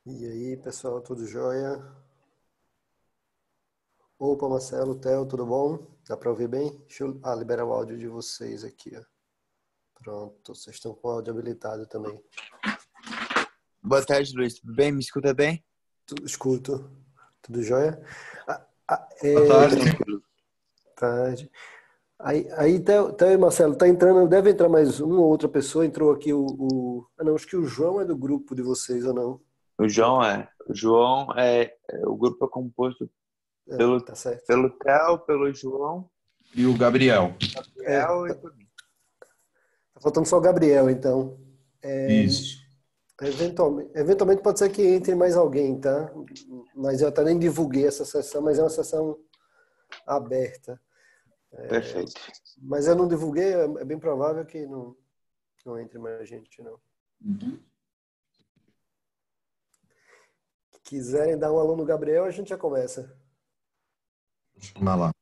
E aí, pessoal, tudo jóia? Opa, Marcelo, Theo, tudo bom? Dá para ouvir bem? Deixa eu liberar o áudio de vocês aqui, ó. Pronto, vocês estão com o áudio habilitado também. Boa tarde, Luiz. Tudo bem? Me escuta bem? Escuto. Tudo jóia? Boa tarde. Tarde. Aí Theo e Marcelo, tá entrando, deve entrar mais uma ou outra pessoa. Entrou aqui não, acho que o João é do grupo de vocês, ou não? O João é. O João o grupo é composto pelo, Tá certo. pelo Theo, pelo João, E o Gabriel. Gabriel e por mim. Tá faltando só o Gabriel, então. Isso. Eventualmente pode ser que entre mais alguém, tá? Mas eu até nem divulguei essa sessão, mas é uma sessão aberta. Perfeito. Mas eu não divulguei, é bem provável que não entre mais gente, não. Se quiserem dar um alô no Gabriel, a gente já começa. Vamos lá.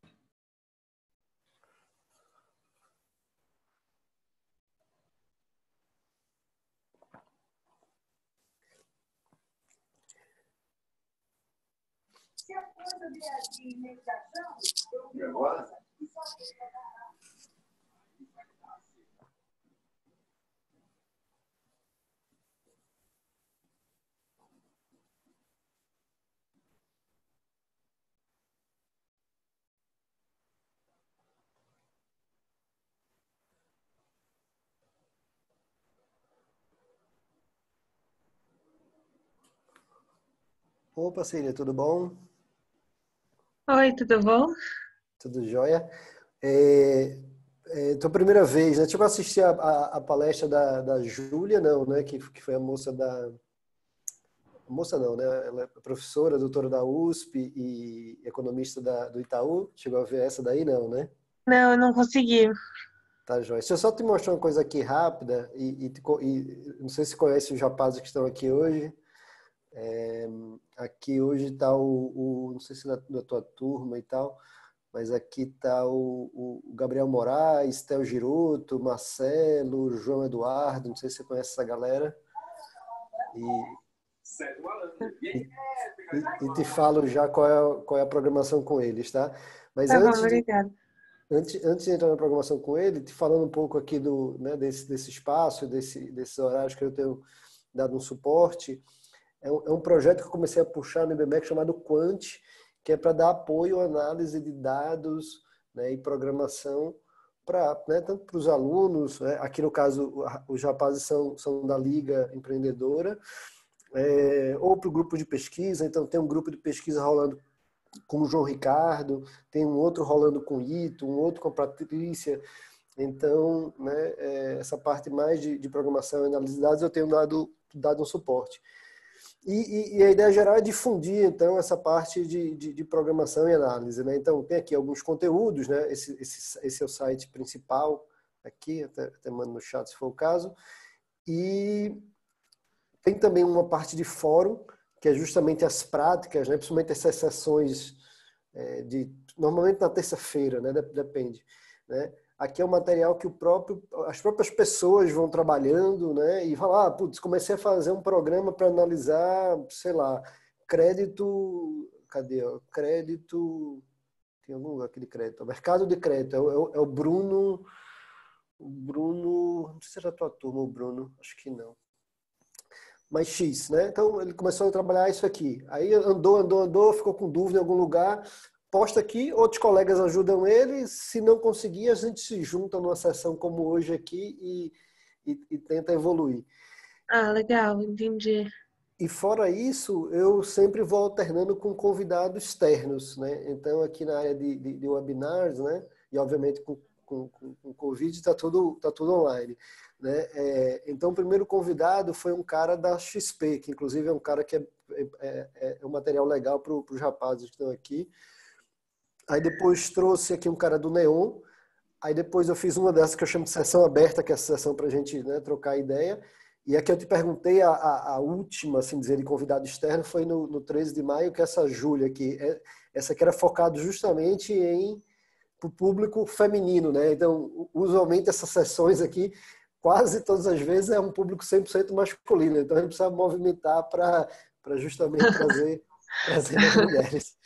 E agora? Opa, Cília, tudo bom? Oi, tudo bom? Tudo jóia? Tua primeira vez, né? Tipo, assistir a palestra da Júlia, não, né? Que foi a moça da... Moça não, né? Ela é professora, doutora da USP e economista do Itaú. Chegou a ver essa daí, não, né? Não, eu não consegui. Tá, joia. Se eu só te mostrar uma coisa aqui rápida, não sei se conhece os rapazes que estão aqui hoje. Aqui hoje está não sei se na tua turma e tal, mas aqui está o Gabriel Moraes, Theo Giroto, Marcelo, João Eduardo, não sei se você conhece essa galera. E te falo já qual é a programação com eles, tá? Mas Tá bom, antes de, obrigada. antes de entrar na programação com ele, te falando um pouco aqui né, desse espaço, desses horários que eu tenho dado um suporte, é um projeto que eu comecei a puxar no IBMEC chamado Quant, que é para dar apoio à análise de dados, né, e programação né, tanto para os alunos, né, aqui no caso os rapazes são da Liga Empreendedora, ou para o grupo de pesquisa. Então tem um grupo de pesquisa rolando com o João Ricardo, tem um outro rolando com o Ito, um outro com a Patrícia. Então, né, essa parte mais de programação e análise de dados eu tenho dado um suporte. E a ideia geral é difundir, então, essa parte de programação e análise, né? Então, tem aqui alguns conteúdos, né? Esse é o site principal aqui, até mando no chat se for o caso. E tem também uma parte de fórum, que é justamente as práticas, né? Principalmente essas sessões normalmente na terça-feira, né? Depende, né? Aqui é um material que as próprias pessoas vão trabalhando, né? E falar, putz, comecei a fazer um programa para analisar, sei lá, crédito, cadê? Crédito, tem algum lugar aqui de crédito, mercado de crédito, é o Bruno, não sei se era a tua turma, o Bruno, acho que não. Mas X, né? Então ele começou a trabalhar isso aqui. Aí andou, ficou com dúvida em algum lugar, posta aqui, outros colegas ajudam ele. Se não conseguir, a gente se junta numa sessão como hoje aqui e tenta evoluir. Ah, legal, entendi. E fora isso, eu sempre vou alternando com convidados externos, né? Então aqui na área de webinars, né? E obviamente com Covid está tudo online. Né? Então, o primeiro convidado foi um cara da XP, que inclusive é um cara que é um material legal para os rapazes que estão aqui. Aí depois trouxe aqui um cara do Neon. Aí depois eu fiz uma dessas que eu chamo de sessão aberta, que é a sessão para a gente, né, trocar ideia. E aqui eu te perguntei, a última, assim dizer, de convidado externo foi no 13 de maio, que é essa Júlia aqui. Essa aqui era focado justamente para o público feminino, né? Então, usualmente essas sessões aqui quase todas as vezes é um público 100% masculino. Então, a gente precisa movimentar para para justamente trazer as mulheres.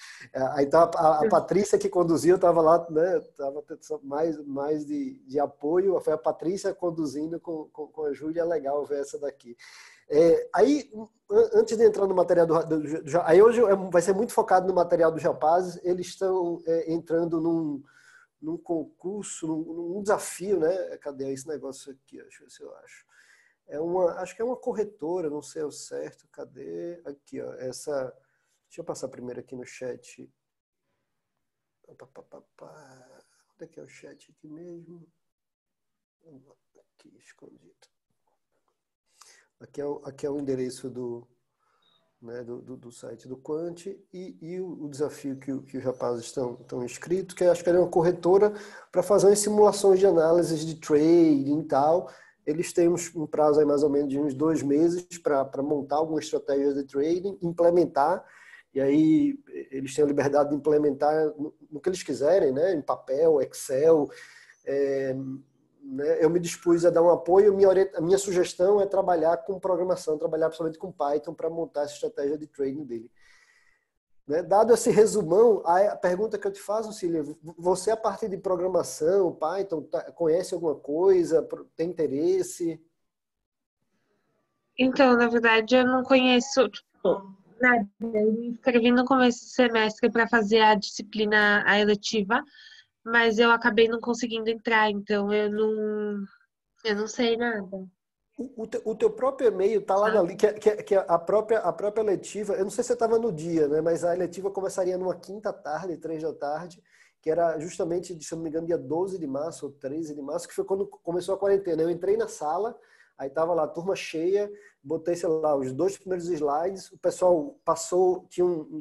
Aí então, a Patrícia que conduziu estava lá, né? Tava mais de apoio. Foi a Patrícia conduzindo com a Júlia. Legal ver essa daqui. Aí, antes de entrar no material aí hoje vai ser muito focado no material dos rapazes. Eles estão entrando num concurso, num desafio, né? Cadê esse negócio aqui? Deixa eu ver se eu acho. Acho que é uma corretora, não sei ao certo. Cadê? Aqui, ó. Deixa eu passar primeiro aqui no chat. Onde é que é o chat aqui mesmo? Aqui, escondido. Aqui é o endereço do site do Quant e o desafio que os rapazes estão inscritos, que acho que é uma corretora para fazer simulações de análises de trading e tal. Eles têm um prazo aí mais ou menos de uns 2 meses para montar alguma estratégia de trading, implementar, e aí eles têm a liberdade de implementar no que eles quiserem, né? Em papel, Excel. Né? Eu me dispus a dar um apoio. A minha sugestão é trabalhar com programação, trabalhar principalmente com Python para montar essa estratégia de trading dele. Né? Dado esse resumão, a pergunta que eu te faço, Cília, você a partir de programação, Python, conhece alguma coisa, tem interesse? Então, na verdade, eu não conheço, tipo, nada. Eu me inscrevi no começo do semestre para fazer a disciplina, a eletiva, mas eu acabei não conseguindo entrar, então eu não sei nada. O teu próprio e-mail está lá na que a própria letiva, eu não sei se você estava no dia, né? Mas a letiva começaria numa quinta tarde, 3 da tarde, que era justamente, se eu não me engano, dia 12 de março ou 13 de março, que foi quando começou a quarentena. Eu entrei na sala, aí estava lá a turma cheia, botei, sei lá, os 2 primeiros slides, o pessoal passou, tinha um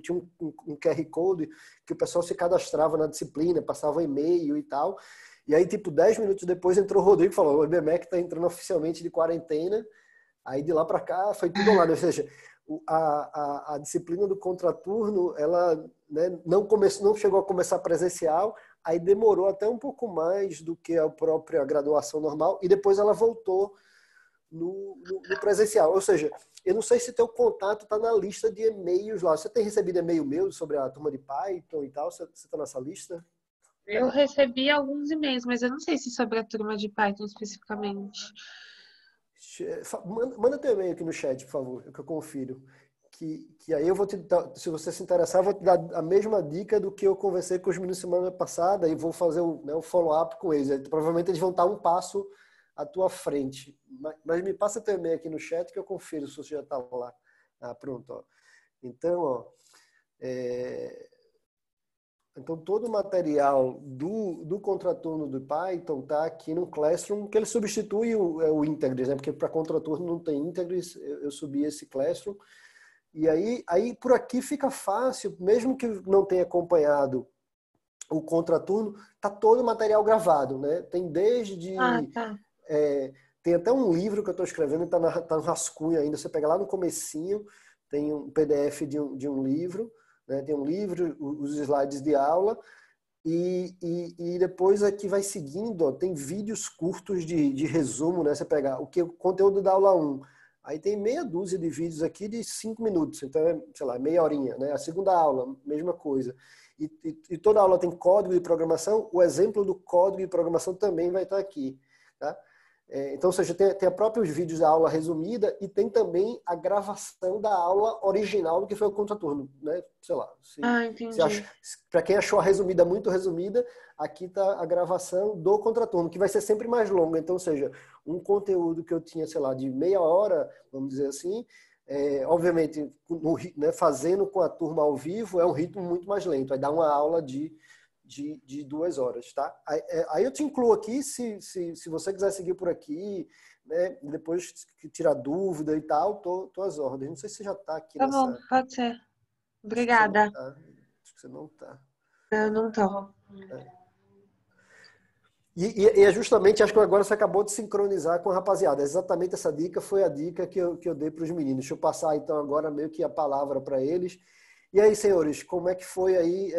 QR Code que o pessoal se cadastrava na disciplina, passava e-mail e tal. E aí, tipo, 10 minutos depois entrou o Rodrigo e falou: o IBMEC está entrando oficialmente de quarentena. Aí de lá para cá foi tudo online. Ou seja, a disciplina do contraturno, ela, né, não chegou a começar presencial, aí demorou até um pouco mais do que a própria graduação normal, e depois ela voltou no presencial. Ou seja, eu não sei se teu contato está na lista de e-mails lá. Você tem recebido e-mail meu sobre a turma de Python e tal? Você está nessa lista? Eu recebi alguns e-mails, mas eu não sei se sobre a turma de Python especificamente. Manda teu e-mail aqui no chat, por favor, que eu confiro. Que aí eu vou te dar, se você se interessar, eu vou te dar a mesma dica do que eu conversei com os meninos semana passada e vou fazer o follow-up com eles. Provavelmente eles vão estar um passo à tua frente. Mas me passa teu e-mail aqui no chat que eu confiro se você já está lá. Pronto. Ó. Então, ó, então, todo o material do contraturno do Python está aqui no Classroom, que ele substitui o Integris, né? Porque para contraturno não tem Integris, eu subi esse Classroom. E aí por aqui fica fácil, mesmo que não tenha acompanhado o contraturno, tá todo o material gravado, né? Tem desde... Tá. Tem até um livro que eu estou escrevendo, tá no rascunho ainda, você pega lá no comecinho, tem um PDF de um livro, né? Tem um livro, os slides de aula, e depois aqui vai seguindo, ó, tem vídeos curtos de resumo, né? Você pega o conteúdo da aula 1, aí tem meia dúzia de vídeos aqui de 5 minutos, então é, sei lá, meia horinha, né? A segunda aula, mesma coisa. E toda aula tem código de programação, o exemplo do código de programação também vai estar aqui, tá? Então, ou seja, tem a próprios vídeos da aula resumida e tem também a gravação da aula original do que foi o contraturno, né? Sei lá. Entendi. Para quem achou a resumida muito resumida, aqui está a gravação do contraturno, que vai ser sempre mais longa. Então, ou seja, um conteúdo que eu tinha, sei lá, de meia hora, vamos dizer assim, obviamente, né, fazendo com a turma ao vivo, é um ritmo muito mais lento. Vai dar uma aula de 2 horas, tá? Aí eu te incluo aqui, se você quiser seguir por aqui, né? Depois que tirar dúvida e tal, tô às ordens. Não sei se você já tá aqui Tá nessa... bom, pode ser. Acho que você não Obrigada. tá. Acho que você não tá. Eu não tô. E é justamente, acho que agora você acabou de sincronizar com a rapaziada. Exatamente essa dica foi a dica que eu dei para os meninos. Deixa eu passar, então, agora meio que a palavra para eles. E aí, senhores, como é que foi aí...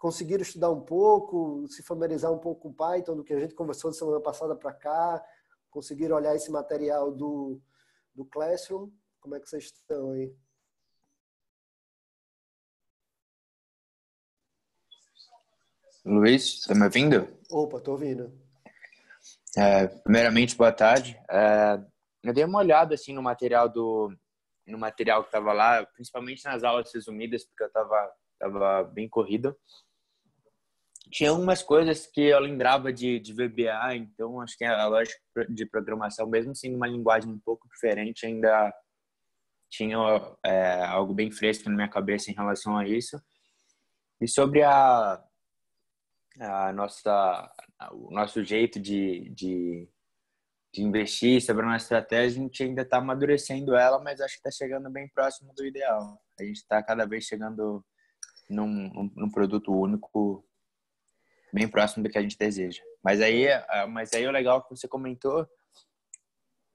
Conseguiram estudar um pouco, se familiarizar um pouco com Python, do que a gente conversou de semana passada para cá? Conseguiram olhar esse material do Classroom? Como é que vocês estão aí? Luiz, tá me ouvindo? Opa, tô ouvindo. Primeiramente, boa tarde. Eu dei uma olhada assim no material que estava lá, principalmente nas aulas resumidas, porque eu tava bem corrido. Tinha algumas coisas que eu lembrava de VBA, então acho que a lógica de programação, mesmo sendo uma linguagem um pouco diferente, ainda tinha algo bem fresco na minha cabeça em relação a isso. E sobre o nosso jeito de investir, sobre a nossa estratégia, a gente ainda está amadurecendo ela, mas acho que está chegando bem próximo do ideal. A gente está cada vez chegando num produto único bem próximo do que a gente deseja. Mas aí o legal que você comentou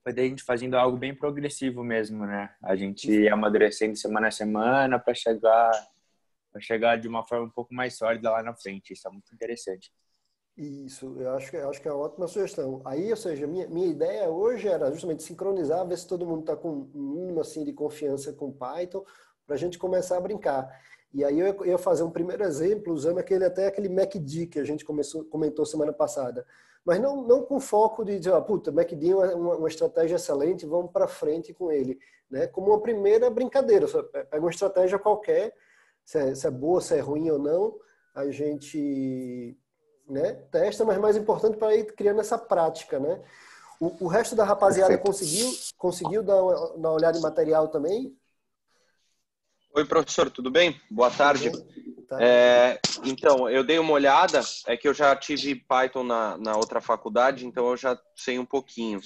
foi da gente fazendo algo bem progressivo mesmo, né? A gente ia amadurecendo semana a semana para chegar de uma forma um pouco mais sólida lá na frente. Isso é muito interessante. Isso, eu acho que é uma ótima sugestão. Aí, ou seja, minha ideia hoje era justamente sincronizar, ver se todo mundo está com um mínimo assim, de confiança com Python, para a gente começar a brincar. E aí eu ia fazer um primeiro exemplo usando aquele MACD que a gente comentou semana passada. Mas não com foco de dizer, puta, MACD é uma estratégia excelente, vamos para frente com ele. Né? Como uma primeira brincadeira. Pega uma estratégia qualquer, se é boa, se é ruim ou não, a gente... né? Testa, mas mais importante para ir criando essa prática, né? O resto da rapaziada conseguiu dar uma olhada em material também? Oi, professor, tudo bem? Boa tarde. Tá. Então, eu dei uma olhada, é que eu já tive Python na outra faculdade, então eu já sei um pouquinho.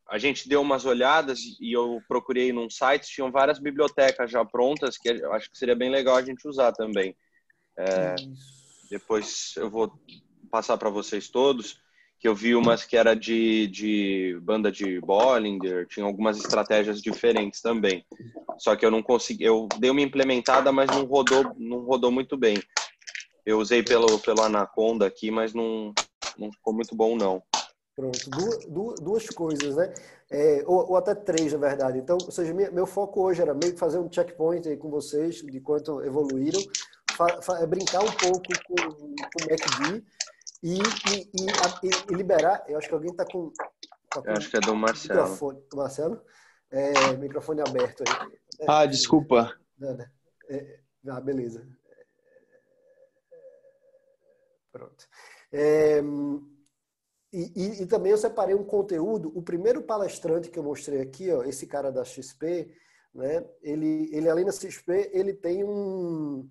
A gente deu umas olhadas e eu procurei num site, tinham várias bibliotecas já prontas, que eu acho que seria bem legal a gente usar também. Depois eu vou passar para vocês todos, que eu vi umas que era de banda de Bollinger, tinha algumas estratégias diferentes também. Só que eu não consegui, eu dei uma implementada, mas não rodou muito bem. Eu usei pelo Anaconda aqui, mas não ficou muito bom não. Pronto, duas coisas, né? Ou até três, na verdade. Então, ou seja, meu foco hoje era meio que fazer um checkpoint aí com vocês, de quanto evoluíram, brincar um pouco com o MACD e liberar. Eu acho que alguém está com eu acho que é do Marcelo. Microfone. Marcelo? Microfone aberto aí. Desculpa. Beleza. Pronto. E também eu separei um conteúdo. O primeiro palestrante que eu mostrei aqui, ó, esse cara da XP, né? Ele além da XP, ele tem um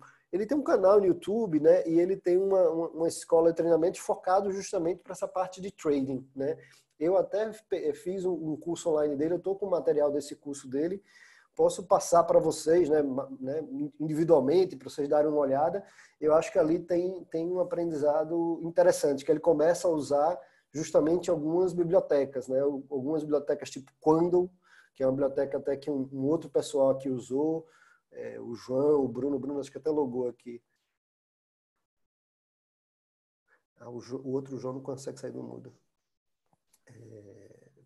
canal no YouTube, né? E ele tem uma escola de treinamento focado justamente para essa parte de trading, né? Eu até fiz um curso online dele, eu estou com o material desse curso dele, posso passar para vocês, né, individualmente, para vocês darem uma olhada. Eu acho que ali tem um aprendizado interessante, que ele começa a usar justamente algumas bibliotecas, né? Algumas bibliotecas tipo Quandle, que é uma biblioteca até que um outro pessoal aqui usou, o João, o Bruno acho que até logou aqui. O outro João não consegue sair do mudo.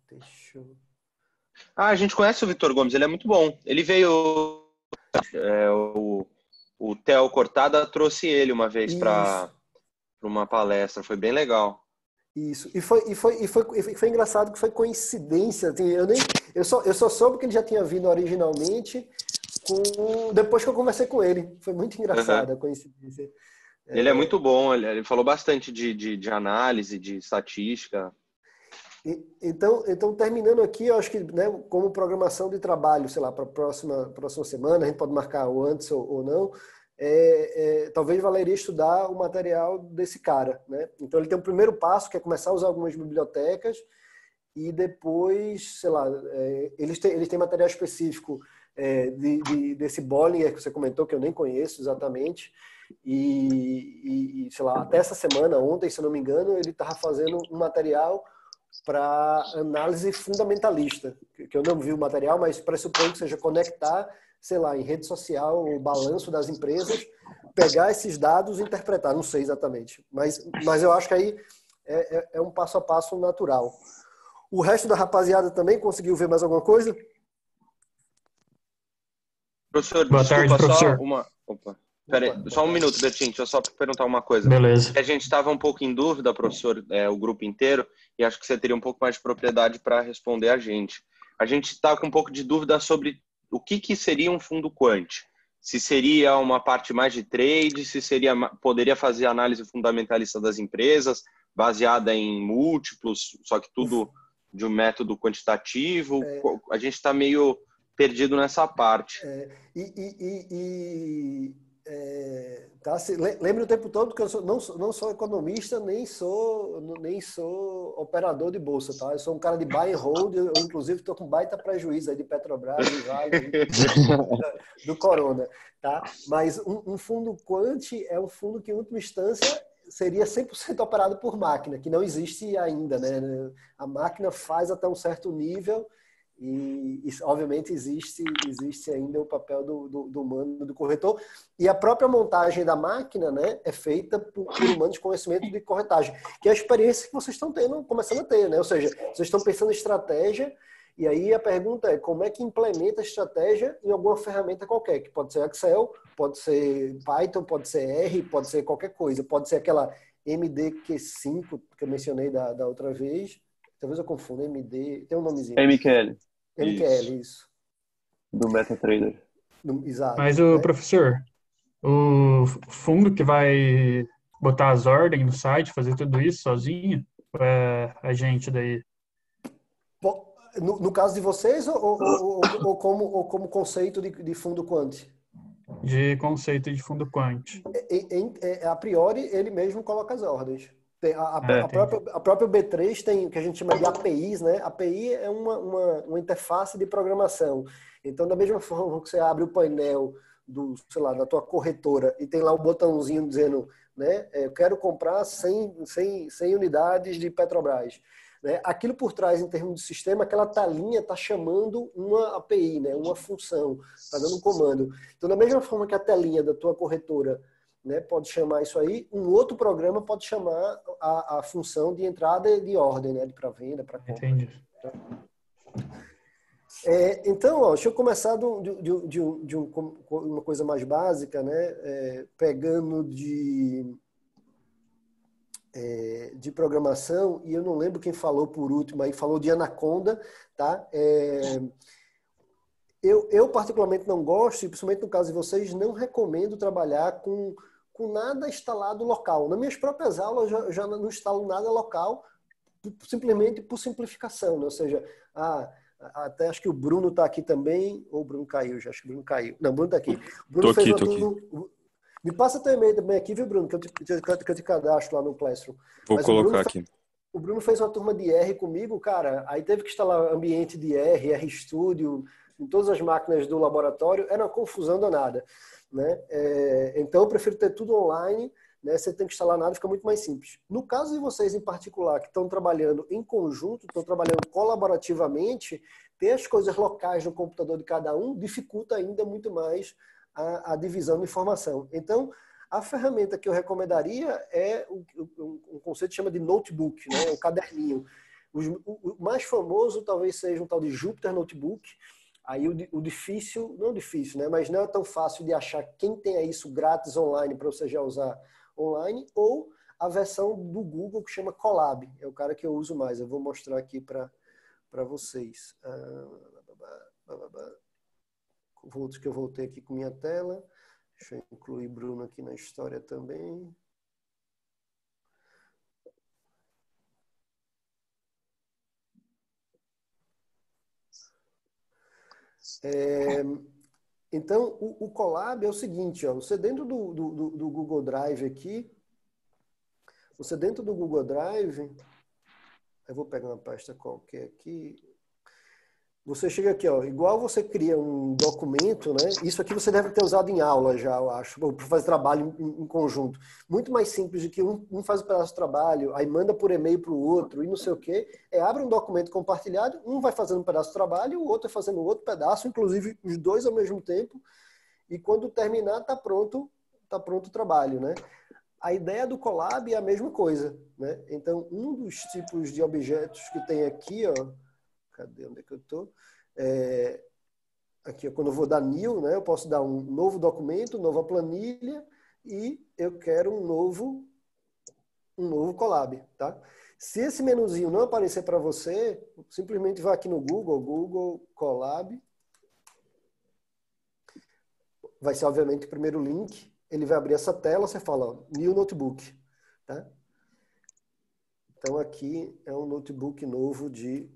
Deixa eu... A gente conhece o Vitor Gomes, ele é muito bom. Ele veio... o Theo Cortada trouxe ele uma vez para uma palestra, foi bem legal. Isso. E foi engraçado que foi coincidência. Assim, eu só soube que ele já tinha vindo originalmente depois que eu conversei com ele. Foi muito engraçado a coincidência. Ele é muito bom, ele falou bastante de análise, de estatística. Então, terminando aqui, eu acho que, né, como programação de trabalho, sei lá, para a próxima semana, a gente pode marcar ou antes ou não, talvez valeria estudar o material desse cara, né? Então, ele tem um primeiro passo, que é começar a usar algumas bibliotecas e depois, sei lá, eles têm material específico desse Bollinger que você comentou, que eu nem conheço exatamente, e sei lá, até essa semana, ontem, se eu não me engano, ele estava fazendo um material para análise fundamentalista, que eu não vi o material, mas pressupõe que seja conectar, sei lá, em rede social, o balanço das empresas, pegar esses dados e interpretar, não sei exatamente, mas eu acho que aí é um passo a passo natural. O resto da rapaziada também conseguiu ver mais alguma coisa? Professor, boa tarde, professor. Opa. Peraí, só um minuto, Betinho, deixa eu só perguntar uma coisa. Beleza. A gente estava um pouco em dúvida, professor, o grupo inteiro, e acho que você teria um pouco mais de propriedade para responder a gente. A gente está com um pouco de dúvida sobre o que seria um fundo quant. Se seria uma parte mais de trade, se poderia fazer análise fundamentalista das empresas, baseada em múltiplos, só que tudo de um método quantitativo. A gente está meio perdido nessa parte. Tá, lembre o tempo todo que eu não sou economista, nem sou operador de bolsa, tá? Eu sou um cara de buy and hold, eu inclusive estou com baita prejuízo aí de Petrobras, de Vale, do Corona, tá? Mas um fundo quant é um fundo que, em última instância, seria 100% operado por máquina, que não existe ainda, né? A máquina faz até um certo nível e obviamente existe ainda o papel do humano, do corretor, e a própria montagem da máquina, né, é feita por humanos de conhecimento de corretagem, que é a experiência que vocês estão começando a ter, né? Ou seja, vocês estão pensando em estratégia, e aí a pergunta é como é que implementa a estratégia em alguma ferramenta qualquer, que pode ser Excel, pode ser Python, pode ser R, pode ser qualquer coisa, pode ser aquela MDQ5 que eu mencionei da outra vez, talvez eu confunda, MD, tem um nomezinho. MQL. MQL, isso. Do MetaTrader. Exato. Mas, professor, o fundo que vai botar as ordens no site, fazer tudo isso sozinho, ou é a gente daí? No caso de vocês ou como conceito de fundo quant? De conceito de fundo quant. A priori, ele mesmo coloca as ordens. A própria B3 tem o que a gente chama de APIs, né? API é uma interface de programação. Então, da mesma forma que você abre o painel da tua corretora e tem lá um botãozinho dizendo, né, eu quero comprar 100 unidades de Petrobras. Né? Aquilo por trás, em termos de sistema, aquela talinha está chamando uma API, né? Uma função, está dando um comando. Então, da mesma forma que a telinha da tua corretora, né, pode chamar isso aí, um outro programa pode chamar a função de entrada e de ordem, né, para venda, para compra. Entendi. Então, deixa eu começar de uma coisa mais básica, né, pegando de programação, e eu não lembro quem falou por último, aí falou de Anaconda, tá? Eu particularmente não gosto, e principalmente no caso de vocês, não recomendo trabalhar com nada instalado local. Nas minhas próprias aulas, eu já não instalo nada local, simplesmente por simplificação, né? Ou seja, até acho que o Bruno está aqui também, ou o Bruno caiu, já acho que o Bruno caiu. Não, o Bruno está aqui. O Bruno fez uma turma. Me passa teu e-mail também aqui, viu, Bruno? Que eu te cadastro lá no Classroom. Vou colocar aqui. O Bruno fez uma turma de R comigo, cara, aí teve que instalar ambiente de RStudio, em todas as máquinas do laboratório, era uma confusão danada, né? Então eu prefiro ter tudo online, né? Você tem que instalar nada, fica muito mais simples. No caso de vocês em particular, que estão trabalhando em conjunto, estão trabalhando colaborativamente, ter as coisas locais no computador de cada um dificulta ainda muito mais a divisão de informação. Então, a ferramenta que eu recomendaria é um conceito que chama de notebook, né? Um caderninho. O mais famoso talvez seja um tal de Jupyter Notebook. Aí o difícil, não difícil, né? Mas não é tão fácil de achar quem tenha isso grátis online para você já usar online, ou a versão do Google que chama Colab. É o cara que eu uso mais. Eu vou mostrar aqui para vocês. Que eu voltei aqui com minha tela. Deixa eu incluir Bruno aqui na história também. Então, o Colab é o seguinte, ó, você dentro do Google Drive aqui, eu vou pegar uma pasta qualquer aqui, você chega aqui, ó, igual você cria um documento, né? Isso aqui você deve ter usado em aula já, eu acho, para fazer trabalho em conjunto. Muito mais simples do que um faz um pedaço de trabalho, aí manda por e-mail para o outro e não sei o quê. Abre um documento compartilhado, um vai fazendo um pedaço de trabalho, o outro vai fazendo outro pedaço, inclusive os dois ao mesmo tempo. E quando terminar, tá pronto o trabalho, né? A ideia do Colab é a mesma coisa, né? Então, um dos tipos de objetos que tem aqui, ó, cadê onde é que eu tô? aqui, quando eu vou dar new, né, eu posso dar um novo documento, nova planilha e eu quero um novo collab, tá? Se esse menuzinho não aparecer para você, simplesmente vai aqui no Google Colab. Vai ser, obviamente, o primeiro link. Ele vai abrir essa tela, você fala, ó, New Notebook, tá? Então, aqui é um notebook novo de...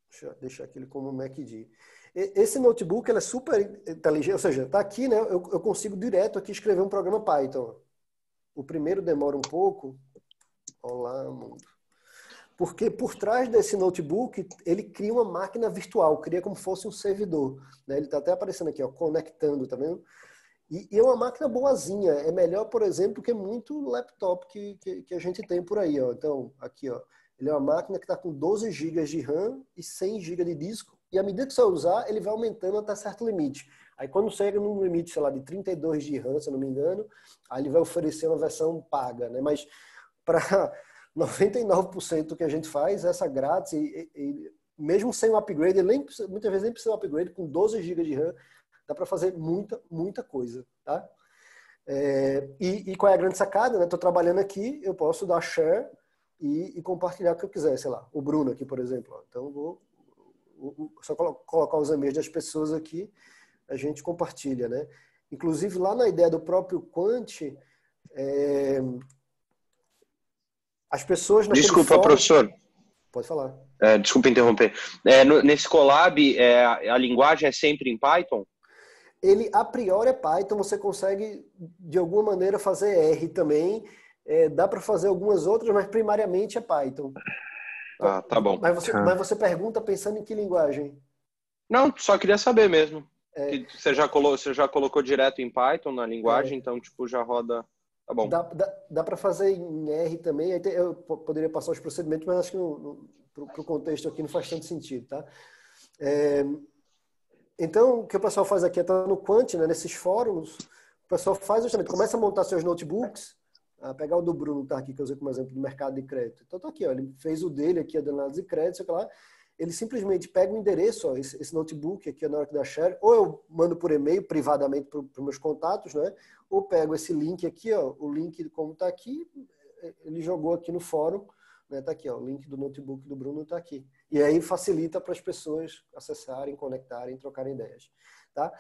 Deixa eu deixar aquele como MacD. Esse notebook, ele é super inteligente, ou seja, tá aqui, né? Eu consigo direto aqui escrever um programa Python. O primeiro demora um pouco. Olá, mundo. Porque por trás desse notebook, ele cria uma máquina virtual, cria como se fosse um servidor, né? Ele está até aparecendo aqui, ó, conectando, tá vendo? E é uma máquina boazinha. É melhor, por exemplo, que muito laptop que a gente tem por aí, ó. Então, aqui, ó. Ele é uma máquina que está com 12 GB de RAM e 100 GB de disco. E à medida que você usar, ele vai aumentando até certo limite. Aí quando chega num limite, sei lá, de 32 de RAM, se eu não me engano, aí ele vai oferecer uma versão paga, né? Mas para 99% do que a gente faz, essa grátis, e mesmo sem um upgrade, muitas vezes nem precisa de um upgrade, com 12 GB de RAM, dá para fazer muita coisa, tá? E qual é a grande sacada, né? Estou trabalhando aqui, eu posso dar share e compartilhar o que eu quiser, sei lá, o Bruno aqui, por exemplo. Ó. Então, vou só colocar os e-mails das pessoas aqui, a gente compartilha, né? Inclusive, lá na ideia do próprio Quant, as pessoas naquele Desculpa, fórum... professor. Pode falar. Desculpa interromper. Nesse Colab, a linguagem é sempre em Python? Ele, a priori, é Python. Você consegue, de alguma maneira, fazer R também. Dá para fazer algumas outras, mas primariamente é Python. Ah, tá bom. Mas você pergunta pensando em que linguagem? Não, só queria saber mesmo. Que você já colocou direto em Python na linguagem, então tipo já roda. Tá bom. Dá para fazer em R também. Eu poderia passar os procedimentos, mas acho que para o contexto aqui não faz tanto sentido, tá? Então, o que o pessoal faz aqui é estar no Quant, né, nesses fóruns. O pessoal faz justamente, começa a montar seus notebooks. Pegar o do Bruno, tá aqui, que eu usei como exemplo do mercado de crédito. Então, tá aqui, ó, ele fez o dele aqui, a de análise de crédito, sei lá. Ele simplesmente pega o endereço, ó, esse notebook aqui na hora que dá share, ou eu mando por e-mail privadamente para os meus contatos, né? Ou pego esse link aqui, ó, o link como tá aqui, ele jogou aqui no fórum, né? Tá aqui, ó, o link do notebook do Bruno tá aqui. E aí facilita para as pessoas acessarem, conectarem, trocarem ideias, tá?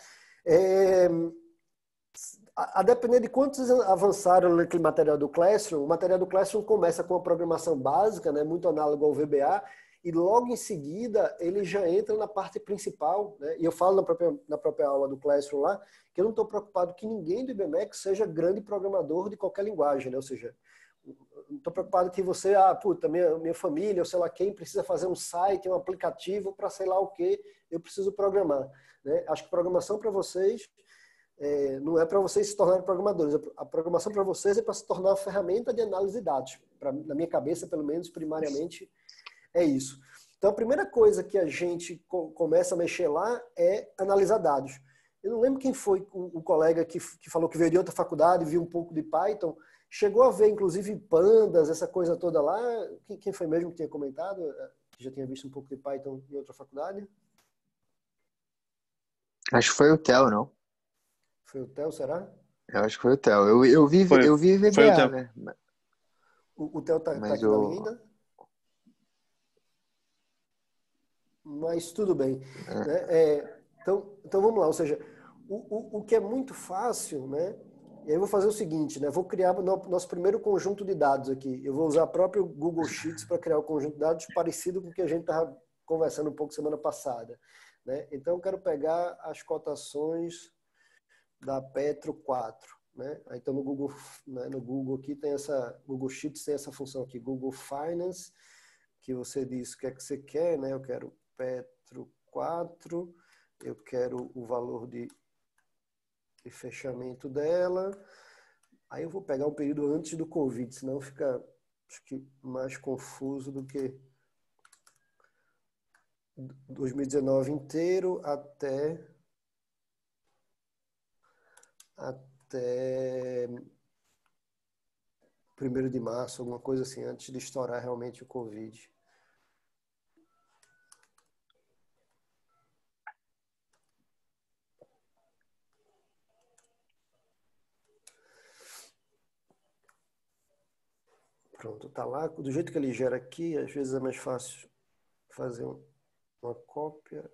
A depender de quantos avançaram naquele material do Classroom, o material do Classroom começa com uma programação básica, né, muito análogo ao VBA, e logo em seguida ele já entra na parte principal, né? E eu falo na própria aula do Classroom lá, que eu não estou preocupado que ninguém do IBMEC seja grande programador de qualquer linguagem, né? Ou seja, não estou preocupado que você, minha família, ou sei lá quem, precisa fazer um site, um aplicativo para sei lá o que eu preciso programar, né? Acho que programação para vocês não é para vocês se tornarem programadores. A programação para vocês é para se tornar uma ferramenta de análise de dados. Na minha cabeça, pelo menos, primariamente, é isso. Então, a primeira coisa que a gente começa a mexer lá é analisar dados. Eu não lembro quem foi o colega que falou que veio de outra faculdade, viu um pouco de Python, chegou a ver, inclusive, pandas, essa coisa toda lá. Quem foi mesmo que tinha comentado? Que já tinha visto um pouco de Python em outra faculdade? Acho que foi o Theo, não? Foi o Theo, será? Eu acho que foi o Theo. Eu vi VBA, né? O Theo tá aqui na linha ainda? Mas tudo bem. Né? Então vamos lá. Ou seja, o que é muito fácil, né? E aí eu vou fazer o seguinte, né? Vou criar nosso primeiro conjunto de dados aqui. Eu vou usar o próprio Google Sheets para criar um conjunto de dados parecido com o que a gente estava conversando um pouco semana passada. Né? Então eu quero pegar as cotações da Petro 4, né? Então no Google, né, no Google aqui tem Google Sheets tem essa função aqui, Google Finance, que você diz o que é que você quer, né? Eu quero Petro 4, eu quero o valor de fechamento dela. Aí eu vou pegar um período antes do Covid, senão fica, acho que, mais confuso do que 2019 inteiro até 1º de março, alguma coisa assim, antes de estourar realmente o Covid. Pronto, tá lá. Do jeito que ele gera aqui, às vezes é mais fácil fazer uma cópia,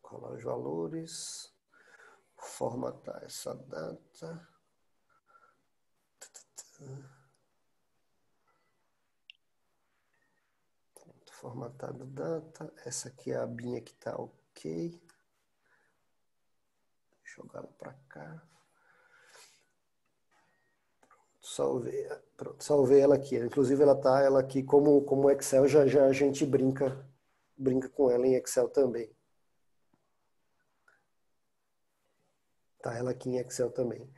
colar os valores, formatar essa data. Pronto, formatado data. Essa aqui é a abinha que tá ok. Jogar ela para cá. Salvei ela aqui. Inclusive ela aqui como Excel, já a gente brinca com ela em Excel também. Tá, ela aqui em Excel também.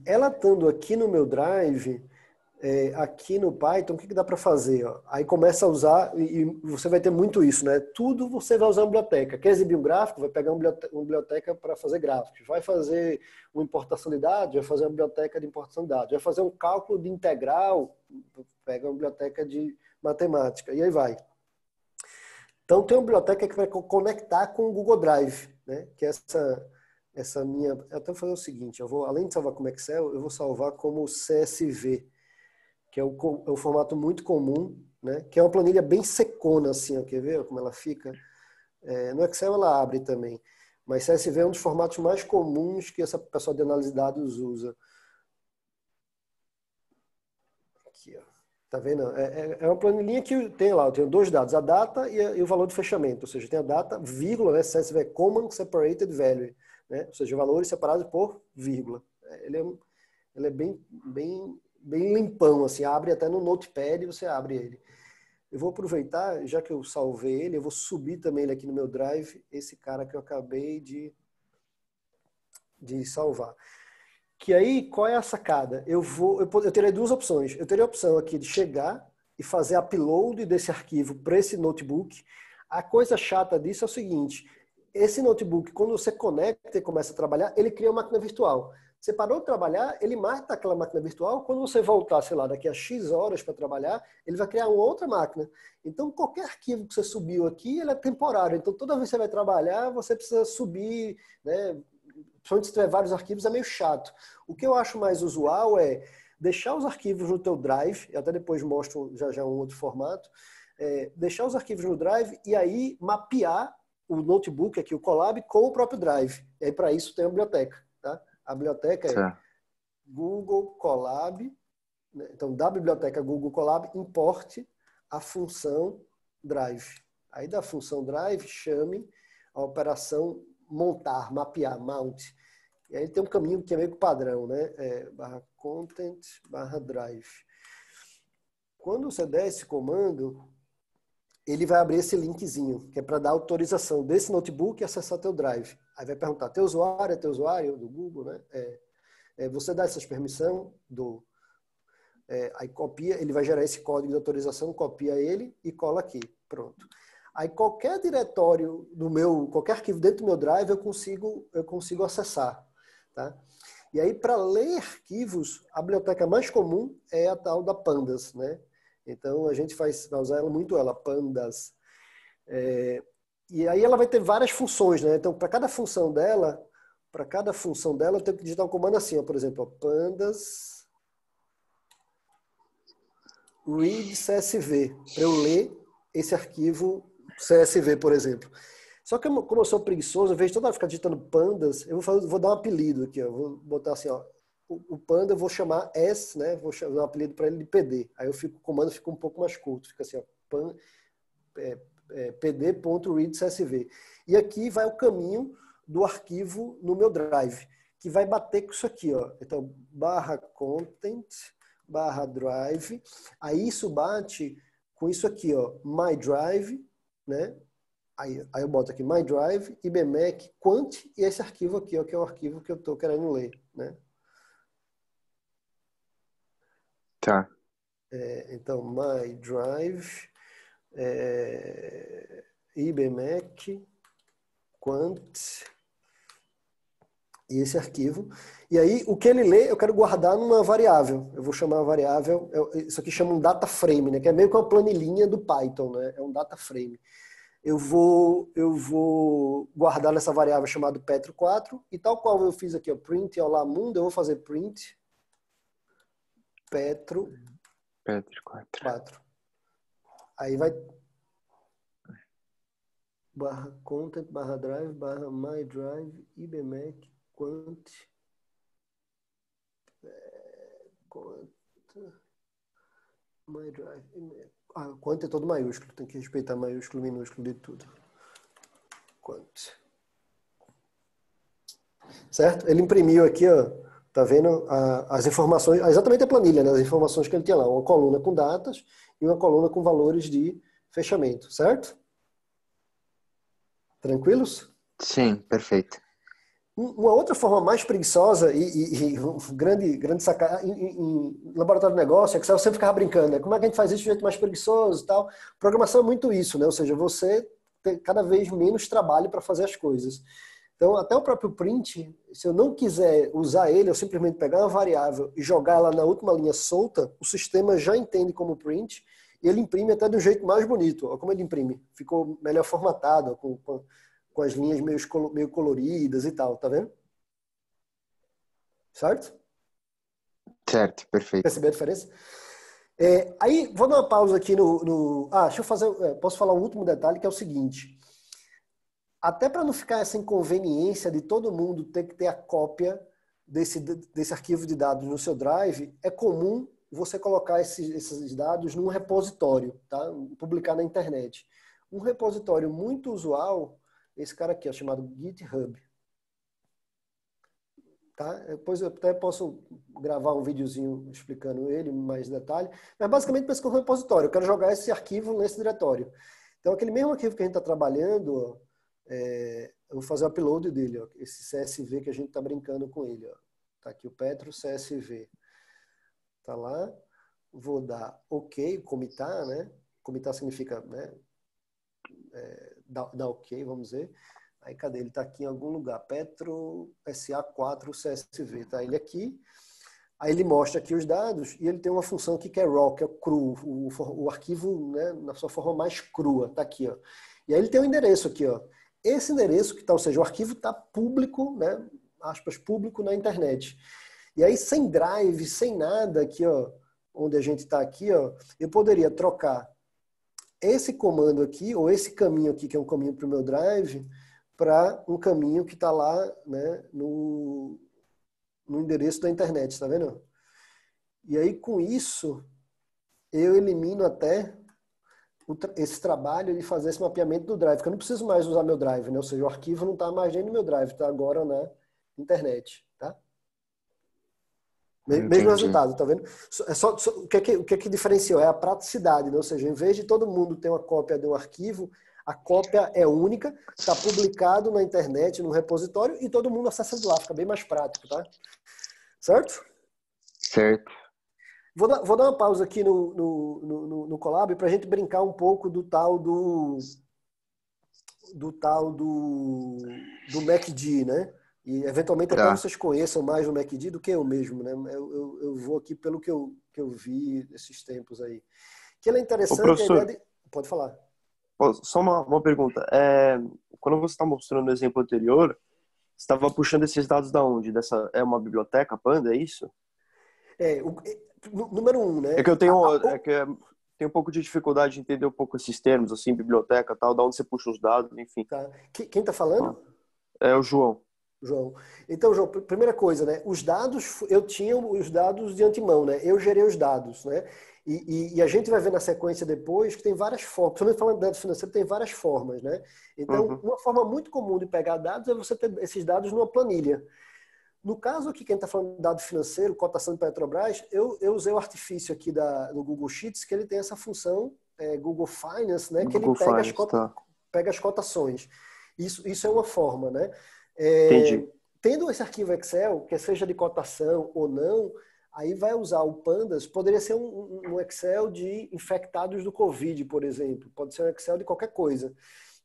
Ela estando aqui no meu Drive, aqui no Python, o que dá para fazer? Ó? Aí começa a usar, e você vai ter muito isso, né? Tudo você vai usar uma biblioteca. Quer exibir um gráfico? Vai pegar uma biblioteca para fazer gráficos. Vai fazer uma importação de dados? Vai fazer uma biblioteca de importação de dados. Vai fazer um cálculo de integral? Pega uma biblioteca de matemática. E aí vai. Então tem uma biblioteca que vai conectar com o Google Drive, né? Que é essa minha... Eu até vou fazer o seguinte, além de salvar como Excel, eu vou salvar como CSV, que é um formato muito comum, né? Que é uma planilha bem secona, assim, ó, quer ver como ela fica? No Excel ela abre também, mas CSV é um dos formatos mais comuns que essa pessoa de análise de dados usa. Aqui, ó. Tá vendo? É uma planilhinha que tem lá, eu tenho dois dados, a data e o valor de fechamento, ou seja, tem a data, vírgula, né? CSV é Common Separated Value, né? Ou seja, valores separados por vírgula. Ele é bem limpão, assim, abre até no Notepad e você abre ele. Eu vou aproveitar, já que eu salvei ele, eu vou subir também ele aqui no meu Drive, esse cara que eu acabei de salvar. Que aí, qual é a sacada? Eu teria duas opções. Eu teria a opção aqui de chegar e fazer upload desse arquivo para esse notebook. A coisa chata disso é o seguinte, esse notebook, quando você conecta e começa a trabalhar, ele cria uma máquina virtual. Você parou de trabalhar, ele mata aquela máquina virtual. Quando você voltar, sei lá, daqui a X horas para trabalhar, ele vai criar uma outra máquina. Então, qualquer arquivo que você subiu aqui, ele é temporário. Então, toda vez que você vai trabalhar, você precisa subir, né? Principalmente se tiver vários arquivos, é meio chato. O que eu acho mais usual é deixar os arquivos no teu Drive, e até depois mostro já um outro formato, deixar os arquivos no Drive e aí mapear o notebook aqui, o Colab, com o próprio Drive. E aí, para isso, tem a biblioteca. Tá? A biblioteca é Google Colab. Né? Então, da biblioteca Google Colab, importe a função Drive. Aí, da função Drive, chame a operação montar, mapear, mount. E aí tem um caminho que é meio que padrão, né? /content /drive. Quando você der esse comando, ele vai abrir esse linkzinho, que é para dar autorização desse notebook e acessar teu Drive. Aí vai perguntar, teu usuário é teu usuário do Google, né? Você dá essas permissões, aí copia, ele vai gerar esse código de autorização, copia ele e cola aqui. Pronto. Aí qualquer diretório qualquer arquivo dentro do meu Drive eu consigo acessar. Tá? E aí, para ler arquivos, a biblioteca mais comum é a tal da Pandas, né? Então, a gente vai usar Pandas. E aí ela vai ter várias funções, né? Então, para cada função dela, eu tenho que digitar um comando assim, ó, por exemplo, ó, pandas read CSV, para eu ler esse arquivo CSV, por exemplo. Só que como eu sou preguiçoso, ao invés de toda hora ficar digitando pandas, eu vou dar um apelido aqui, ó. Vou botar assim, ó, o panda eu vou chamar S, né? Vou dar um apelido para ele de PD. Aí o comando fica um pouco mais curto, fica assim, ó, pd.readcsv. E aqui vai o caminho do arquivo no meu Drive, que vai bater com isso aqui, ó. Então, /content /drive. Aí isso bate com isso aqui, ó, my drive, né? Aí eu boto aqui my drive, ibmec, quant e esse arquivo aqui, ó, que é o arquivo que eu estou querendo ler, né? Tá. Então, my drive, ibmec, quant e esse arquivo. E aí, o que ele lê, eu quero guardar numa variável. Eu vou chamar a variável, isso aqui chama um data frame, né? Que é meio que uma planilhinha do Python, né? É um data frame. Eu vou guardar nessa variável chamada Petro4, e tal qual eu fiz aqui, ó, print olá mundo, eu vou fazer print Petro Petro 4. 4. Aí vai /content, /drive, /mydrive, IBMac, Quant, MyDrive. Quant é todo maiúsculo, tem que respeitar maiúsculo, minúsculo de tudo. Quant. Certo? Ele imprimiu aqui, ó, tá vendo as informações, exatamente a planilha, né? As informações que ele tinha lá, uma coluna com datas e uma coluna com valores de fechamento, certo? Tranquilos? Sim, perfeito. Uma outra forma mais preguiçosa e grande sacada em laboratório de negócio é que você ficava brincando, né? Como é que a gente faz isso de jeito mais preguiçoso e tal? Programação é muito isso, né? Ou seja, você tem cada vez menos trabalho para fazer as coisas. Então, até o próprio print, se eu não quiser usar ele, eu simplesmente pegar uma variável e jogar ela na última linha solta, o sistema já entende como print e ele imprime até de um jeito mais bonito. Olha como ele imprime. Ficou melhor formatado, com as linhas meio coloridas e tal, tá vendo? Certo? Certo, perfeito. Percebeu a diferença? Aí, vou dar uma pausa aqui deixa eu fazer... posso falar um último detalhe, que é o seguinte. Até para não ficar essa inconveniência de todo mundo ter que ter a cópia desse arquivo de dados no seu Drive, é comum você colocar esses dados num repositório, tá? Publicar na internet. Um repositório muito usual, esse cara aqui, chamado GitHub. Tá? Depois eu até posso gravar um videozinho explicando ele em mais detalhe. Mas basicamente pensa que é um repositório. Eu quero jogar esse arquivo nesse diretório. Então aquele mesmo arquivo que a gente está trabalhando, eu vou fazer o upload dele, ó, esse CSV que a gente está brincando com ele. Está aqui o Petro CSV. Está lá. Vou dar OK, comitar, né? Comitar significa, né? Dar OK, vamos dizer. Aí cadê? Ele está aqui em algum lugar. Petro SA4 CSV. Tá ele aqui. Aí ele mostra aqui os dados e ele tem uma função aqui que é raw, que é cru. O arquivo, né, na sua forma mais crua. Tá aqui, ó. E aí ele tem um endereço aqui, ó. Esse endereço que tá, ou seja, o arquivo está público, né? Aspas, público na internet. E aí sem drive, sem nada aqui, ó, onde a gente está aqui, ó, eu poderia trocar esse comando aqui, ou esse caminho aqui, que é um caminho para o meu drive, para um caminho que está lá, né, no endereço da internet, tá vendo? E aí, com isso, eu elimino até esse trabalho de fazer esse mapeamento do drive, porque eu não preciso mais usar meu drive, né? Ou seja, o arquivo não está mais dentro do meu drive, está agora na internet, tá? Mesmo resultado, tá vendo? O que é que diferenciou? É a praticidade, né? Ou seja, em vez de todo mundo ter uma cópia de um arquivo, a cópia é única, está publicado na internet, no repositório, e todo mundo acessa de lá, fica bem mais prático, tá? Certo? Certo. Vou dar uma pausa aqui no Colab para a gente brincar um pouco do tal do MACD, né? E eventualmente até vocês conheçam mais o MACD do que eu mesmo, né? Eu vou aqui pelo que eu vi esses tempos aí. Que ele é interessante, professor, a ideia de... Pode falar. Só uma pergunta. Quando você está mostrando o exemplo anterior, você estava puxando esses dados da onde? É uma biblioteca Panda, é isso? Número 1, né? É que eu tenho um pouco de dificuldade de entender um pouco esses termos, assim, biblioteca, tal, da onde você puxa os dados, enfim. Tá. Quem está falando? É o João. Então, João, primeira coisa, né? Os dados, eu tinha os dados de antemão, né? Eu gerei os dados, né? E a gente vai ver na sequência depois que tem várias formas, principalmente falando de dados financeiros, tem várias formas, né? Então, uma forma muito comum de pegar dados é você ter esses dados numa planilha. No caso aqui, quem está falando de dado financeiro, cotação de Petrobras, eu usei o artifício aqui do Google Sheets, que ele tem essa função, Google Finance, né? Que ele pega as cotações. Isso é uma forma, né? Entendi. Tendo esse arquivo Excel, que seja de cotação ou não, aí vai usar o Pandas, poderia ser um Excel de infectados do Covid, por exemplo. Pode ser um Excel de qualquer coisa,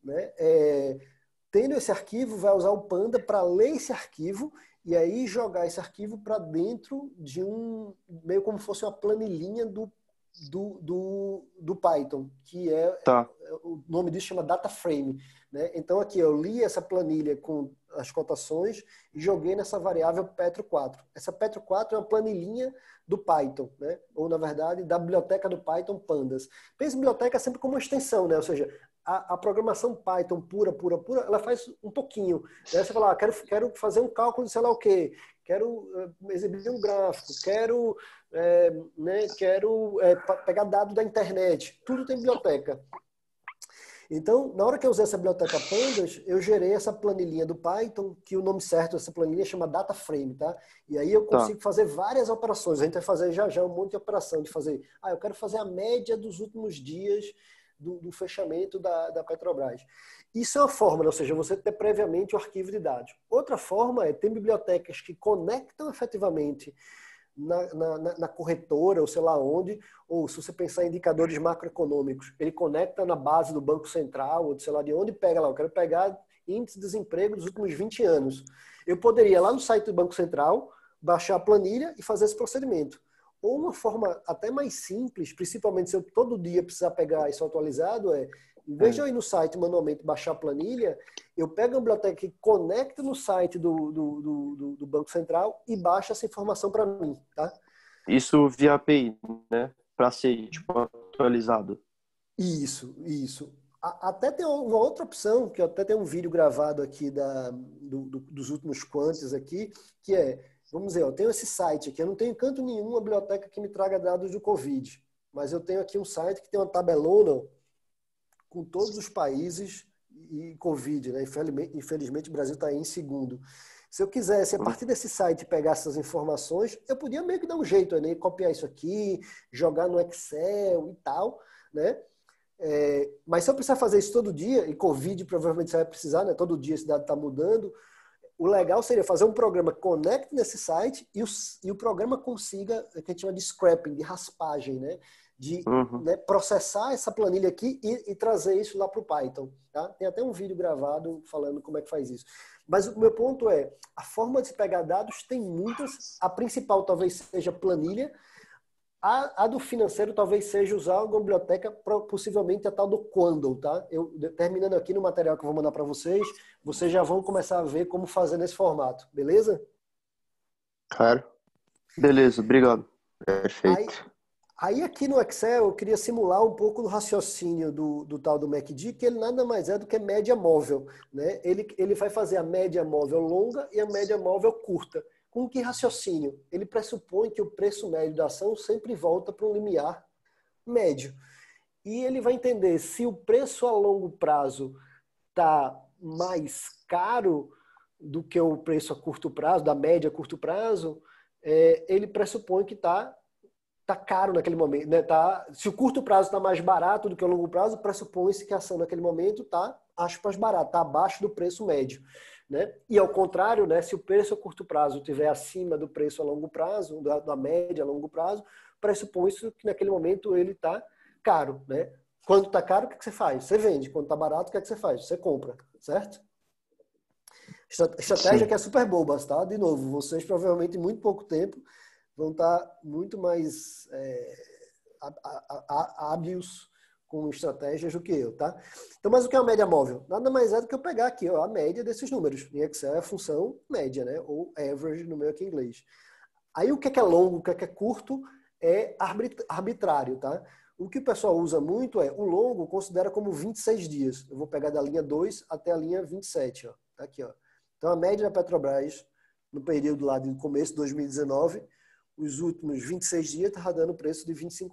né? Tendo esse arquivo, vai usar o Panda para ler esse arquivo e aí jogar esse arquivo para dentro de meio como se fosse uma planilhinha do Python, que o nome disso chama data frame. né? Então aqui eu li essa planilha com as cotações e joguei nessa variável Petro 4. Essa Petro 4 é uma planilhinha do Python, né? Ou na verdade da biblioteca do Python Pandas. Pensa em biblioteca sempre como uma extensão, né? Ou seja, a programação Python pura, ela faz um pouquinho. Né? Você fala, quero fazer um cálculo de sei lá o quê, quero exibir um gráfico, quero pegar dado da internet. Tudo tem biblioteca. Então, na hora que eu usei essa biblioteca Pandas, eu gerei essa planilhinha do Python, que o nome certo dessa planilha chama Data Frame, tá? E aí eu consigo fazer várias operações. A gente vai fazer já um monte de operação de fazer. Eu quero fazer a média dos últimos dias do fechamento da Petrobras. Isso é uma forma, ou seja, você ter previamente o arquivo de dados. Outra forma é ter bibliotecas que conectam efetivamente na corretora, ou sei lá onde, ou se você pensar em indicadores macroeconômicos, ele conecta na base do Banco Central, ou sei lá de onde, pega lá, eu quero pegar índice de desemprego dos últimos 20 anos. Eu poderia, lá no site do Banco Central, baixar a planilha e fazer esse procedimento. Ou uma forma até mais simples, principalmente se eu todo dia precisar pegar isso atualizado, em vez de eu ir no site manualmente baixar a planilha, eu pego a biblioteca que conecta no site do Banco Central e baixa essa informação para mim, tá? Isso via API, né? Para ser, tipo, atualizado. Isso. Até tem uma outra opção, que eu até tenho um vídeo gravado aqui dos últimos quantos aqui, que vamos dizer, eu tenho esse site aqui, eu não tenho em canto nenhum uma biblioteca que me traga dados do Covid, mas eu tenho aqui um site que tem uma tabelona com todos os países e Covid, né? Infelizmente o Brasil está aí em segundo. Se eu quisesse, a partir desse site, pegar essas informações, eu podia meio que dar um jeito, né? Copiar isso aqui, jogar no Excel e tal, né? Mas se eu precisar fazer isso todo dia, e Covid provavelmente você vai precisar, né? Todo dia esse dado está mudando, o legal seria fazer um programa que conecte nesse site e o programa consiga, que a gente chama de scrapping, de raspagem, né? De processar essa planilha aqui e trazer isso lá para o Python. Tá? Tem até um vídeo gravado falando como é que faz isso. Mas o meu ponto a forma de se pegar dados tem muitas. A principal talvez seja planilha. A do financeiro talvez seja usar alguma biblioteca, possivelmente a tal do Quandle, tá? Eu terminando aqui no material que eu vou mandar para vocês já vão começar a ver como fazer nesse formato, beleza? Claro. Beleza, obrigado. Perfeito. Aí aqui no Excel eu queria simular um pouco do raciocínio do tal do MACD, que ele nada mais é do que média móvel, né? Ele vai fazer a média móvel longa e a média móvel curta. Com que raciocínio? Ele pressupõe que o preço médio da ação sempre volta para um limiar médio. E ele vai entender se o preço a longo prazo está mais caro do que o preço a curto prazo, da média a curto prazo, ele pressupõe que está caro naquele momento. Né? Se o curto prazo está mais barato do que o longo prazo, pressupõe-se que a ação naquele momento está, aspas, barata, está abaixo do preço médio. Né? E ao contrário, né, se o preço a curto prazo estiver acima do preço a longo prazo, da média a longo prazo, pressupõe-se que naquele momento ele está caro. Né? Quando está caro, o que você faz? Você vende. Quando está barato, o que você faz? Você compra. Certo? Estratégia que é super boba, tá? De novo, vocês provavelmente em muito pouco tempo vão estar muito mais hábeis com estratégias do que eu, tá? Então, mas o que é a média móvel? Nada mais é do que eu pegar aqui a média desses números. Em Excel é a função média, né? Ou average no meu aqui em inglês. Aí o que é longo, o que é curto é arbitrário, tá? O que o pessoal usa muito o longo considera como 26 dias. Eu vou pegar da linha 2 até a linha 27, ó. Tá aqui, ó. Então, a média da Petrobras, no período lá do começo de 2019, os últimos 26 dias estava dando preço de R$25.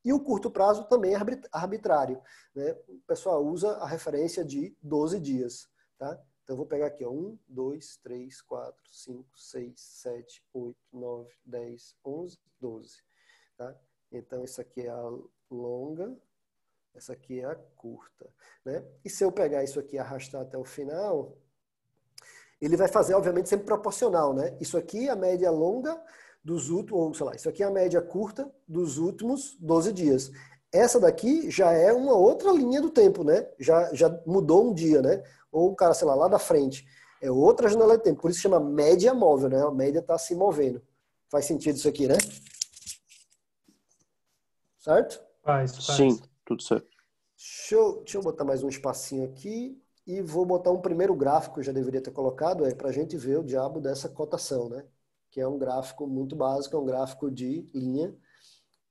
E o curto prazo também é arbitrário. Né? O pessoal usa a referência de 12 dias. Tá? Então, eu vou pegar aqui, ó, 1, 2, 3, 4, 5, 6, 7, 8, 9, 10, 11, 12. Tá? Então, isso aqui é a longa, essa aqui é a curta. Né? E se eu pegar isso aqui e arrastar até o final, ele vai fazer, obviamente, sempre proporcional. Né? Isso aqui é a média longa dos últimos, ou sei lá, isso aqui é a média curta dos últimos 12 dias. Essa daqui já é uma outra linha do tempo, né? Já mudou um dia, né? Ou o cara, sei lá da frente. É outra janela de tempo. Por isso chama média móvel, né? A média está se movendo. Faz sentido isso aqui, né? Certo? Faz. Sim, tudo certo. Deixa eu botar mais um espacinho aqui. e vou botar um primeiro gráfico, que eu já deveria ter colocado, para a gente ver o diabo dessa cotação, né? Que é um gráfico muito básico, é um gráfico de linha.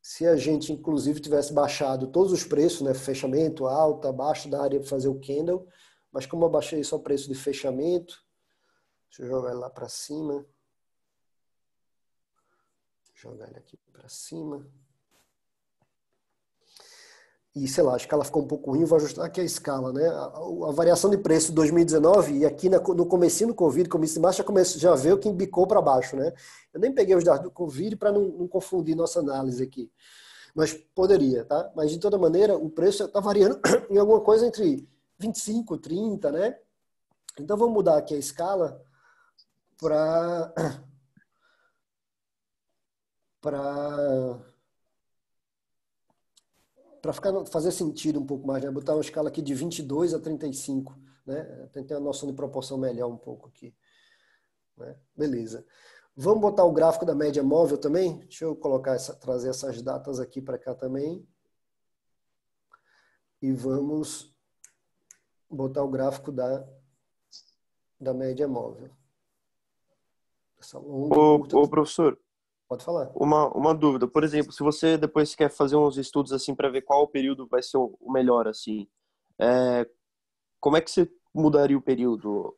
Se a gente, inclusive, tivesse baixado todos os preços, né? Fechamento, alta, baixa, daria para fazer o candle, mas como eu baixei só o preço de fechamento, deixa eu jogar ele lá para cima. Jogar ele aqui para cima. E, sei lá, a escala ficou um pouco ruim, vou ajustar aqui a escala, né? A variação de preço de 2019, e aqui no comecinho do Covid, começo de março, já veio que embicou para baixo, né? Eu nem peguei os dados do Covid para não confundir nossa análise aqui. Mas poderia, tá? Mas, de toda maneira, o preço está variando em alguma coisa entre 25, 30, né? Então, vamos mudar aqui a escala para fazer sentido um pouco mais, né? Botar uma escala aqui de 22 a 35, né? Tem que ter uma noção de proporção melhor um pouco aqui, né? Beleza. Vamos botar o gráfico da média móvel também? Deixa eu trazer essas datas aqui para cá também. E vamos botar o gráfico da média móvel. Essa longa, curta... Ô, professor, pode falar. Uma dúvida. Por exemplo, se você depois quer fazer uns estudos assim para ver qual período vai ser o melhor, assim, como é que você mudaria o período?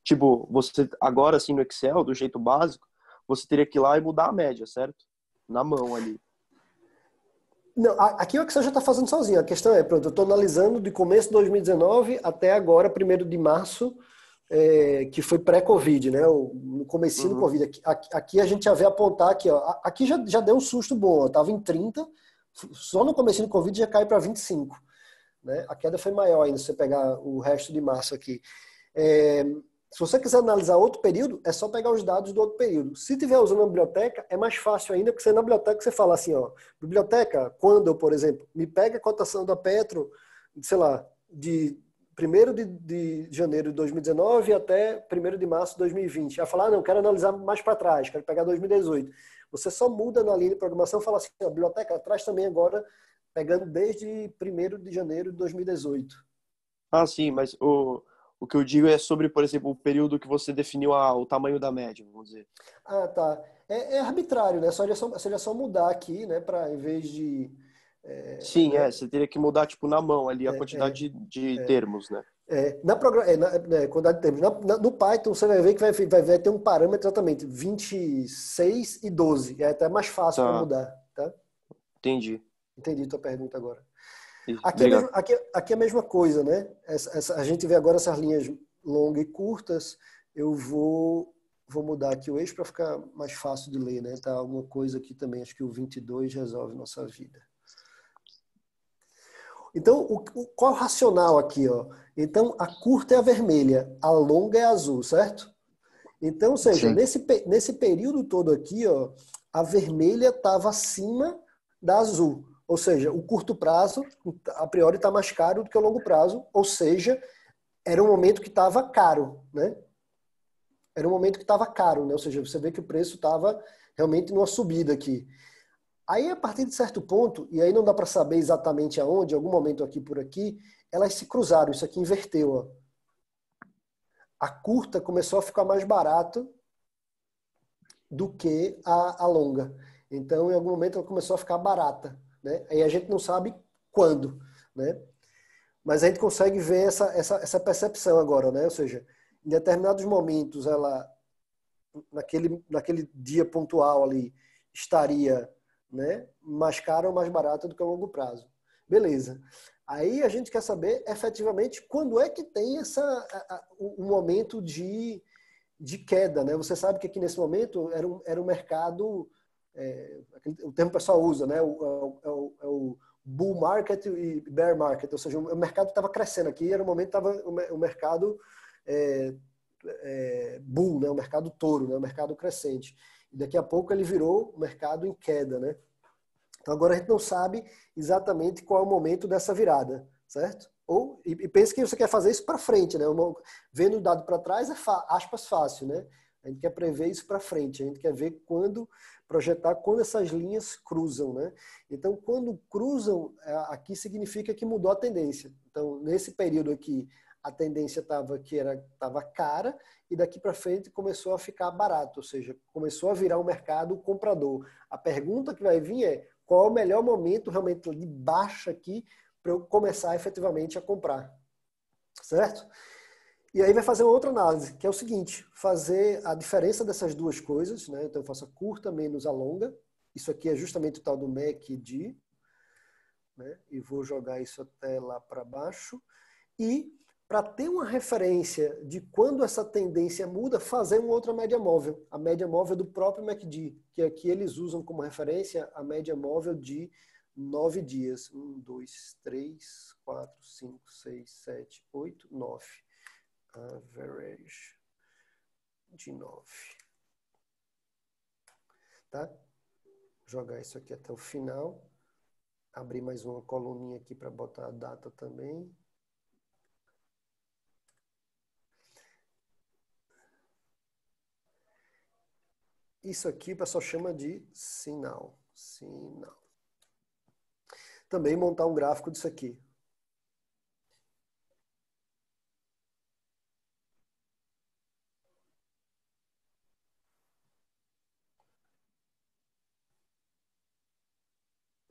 Tipo, você agora assim no Excel, do jeito básico, você teria que ir lá e mudar a média, certo? Na mão ali. Não, aqui o Excel já está fazendo sozinho. A questão é, pronto, eu estou analisando de começo de 2019 até agora, 1º de março, que foi pré-Covid, né? No comecinho do Covid. Aqui a gente já vê apontar aqui, ó. Aqui já deu um susto bom, estava em 30, só no comecinho do Covid já cai para 25. Né? A queda foi maior ainda, se você pegar o resto de março aqui. Se você quiser analisar outro período, é só pegar os dados do outro período. Se tiver usando a biblioteca, é mais fácil ainda, porque você na biblioteca você fala assim, ó, biblioteca, quando, por exemplo, me pega a cotação da Petro, sei lá, de 1º de janeiro de 2019 até 1º de março de 2020. Vai falar, não, quero analisar mais para trás, quero pegar 2018. Você só muda na linha de programação e fala assim, a biblioteca traz também agora, pegando desde 1º de janeiro de 2018. Ah, sim, mas o que eu digo é sobre, por exemplo, o período que você definiu o tamanho da média, vamos dizer. Ah, tá. É arbitrário, né? Seria só mudar aqui, né? Para, em vez de... Sim, você teria que mudar, tipo, na mão ali a quantidade de termos, né? Quantidade de termos. No Python, você vai ver que vai ter um parâmetro exatamente, 26 e 12. É até mais fácil para mudar, tá? Entendi tua pergunta agora. Aqui é a mesma coisa, né? A gente vê agora essas linhas longas e curtas. Eu vou mudar aqui o eixo para ficar mais fácil de ler, né? Tá alguma coisa aqui também. Acho que o 22 resolve nossa vida. Então, qual é o racional aqui, ó? Então, a curta é a vermelha, a longa é a azul, certo? Então, ou seja, nesse período todo aqui, ó, a vermelha estava acima da azul. Ou seja, o curto prazo, a priori, está mais caro do que o longo prazo. Ou seja, era um momento que estava caro, né? Era um momento que estava caro, né? Ou seja, você vê que o preço estava realmente numa subida aqui. Aí, a partir de certo ponto, e aí não dá para saber exatamente aonde, em algum momento aqui por aqui, elas se cruzaram. Isso aqui inverteu, ó. A curta começou a ficar mais barato do que a longa. Então, em algum momento, ela começou a ficar barata. Né? Aí a gente não sabe quando, né? Mas a gente consegue ver essa percepção agora, né? Ou seja, em determinados momentos ela, naquele dia pontual ali, estaria, né, mais cara ou mais barata do que a longo prazo. Beleza. Aí a gente quer saber efetivamente quando é que tem o momento de queda, né? Você sabe que aqui nesse momento era um mercado... o termo que o pessoal usa, né? O bull market e bear market, ou seja, o mercado estava crescendo aqui, era um momento que estava o mercado bull, né? O mercado touro, né? O mercado crescente. E daqui a pouco ele virou o mercado em queda, né? Então agora a gente não sabe exatamente qual é o momento dessa virada, certo? E pense que você quer fazer isso para frente, né? Vendo o dado para trás é aspas fácil, né? A gente quer prever isso para frente, a gente quer ver projetar quando essas linhas cruzam, né? Então, quando cruzam, aqui significa que mudou a tendência. Então, nesse período aqui, a tendência estava cara e daqui para frente começou a ficar barato, ou seja, começou a virar um mercado comprador. A pergunta que vai vir é qual é o melhor momento realmente de baixa aqui para eu começar efetivamente a comprar, certo? E aí vai fazer uma outra análise, que é o seguinte, fazer a diferença dessas duas coisas, né? Então eu faço a curta menos a longa. Isso aqui é justamente o tal do MACD, né? E vou jogar isso até lá para baixo. E para ter uma referência de quando essa tendência muda, fazer uma outra média móvel. A média móvel do próprio MACD, que aqui eles usam como referência a média móvel de 9 dias. 1, 2, 3, 4, 5, 6, 7, 8, 9. Average de 9. Tá? Vou jogar isso aqui até o final. Abrir mais uma coluninha aqui para botar a data também. Isso aqui o pessoal chama de sinal. Sinal. Também montar um gráfico disso aqui.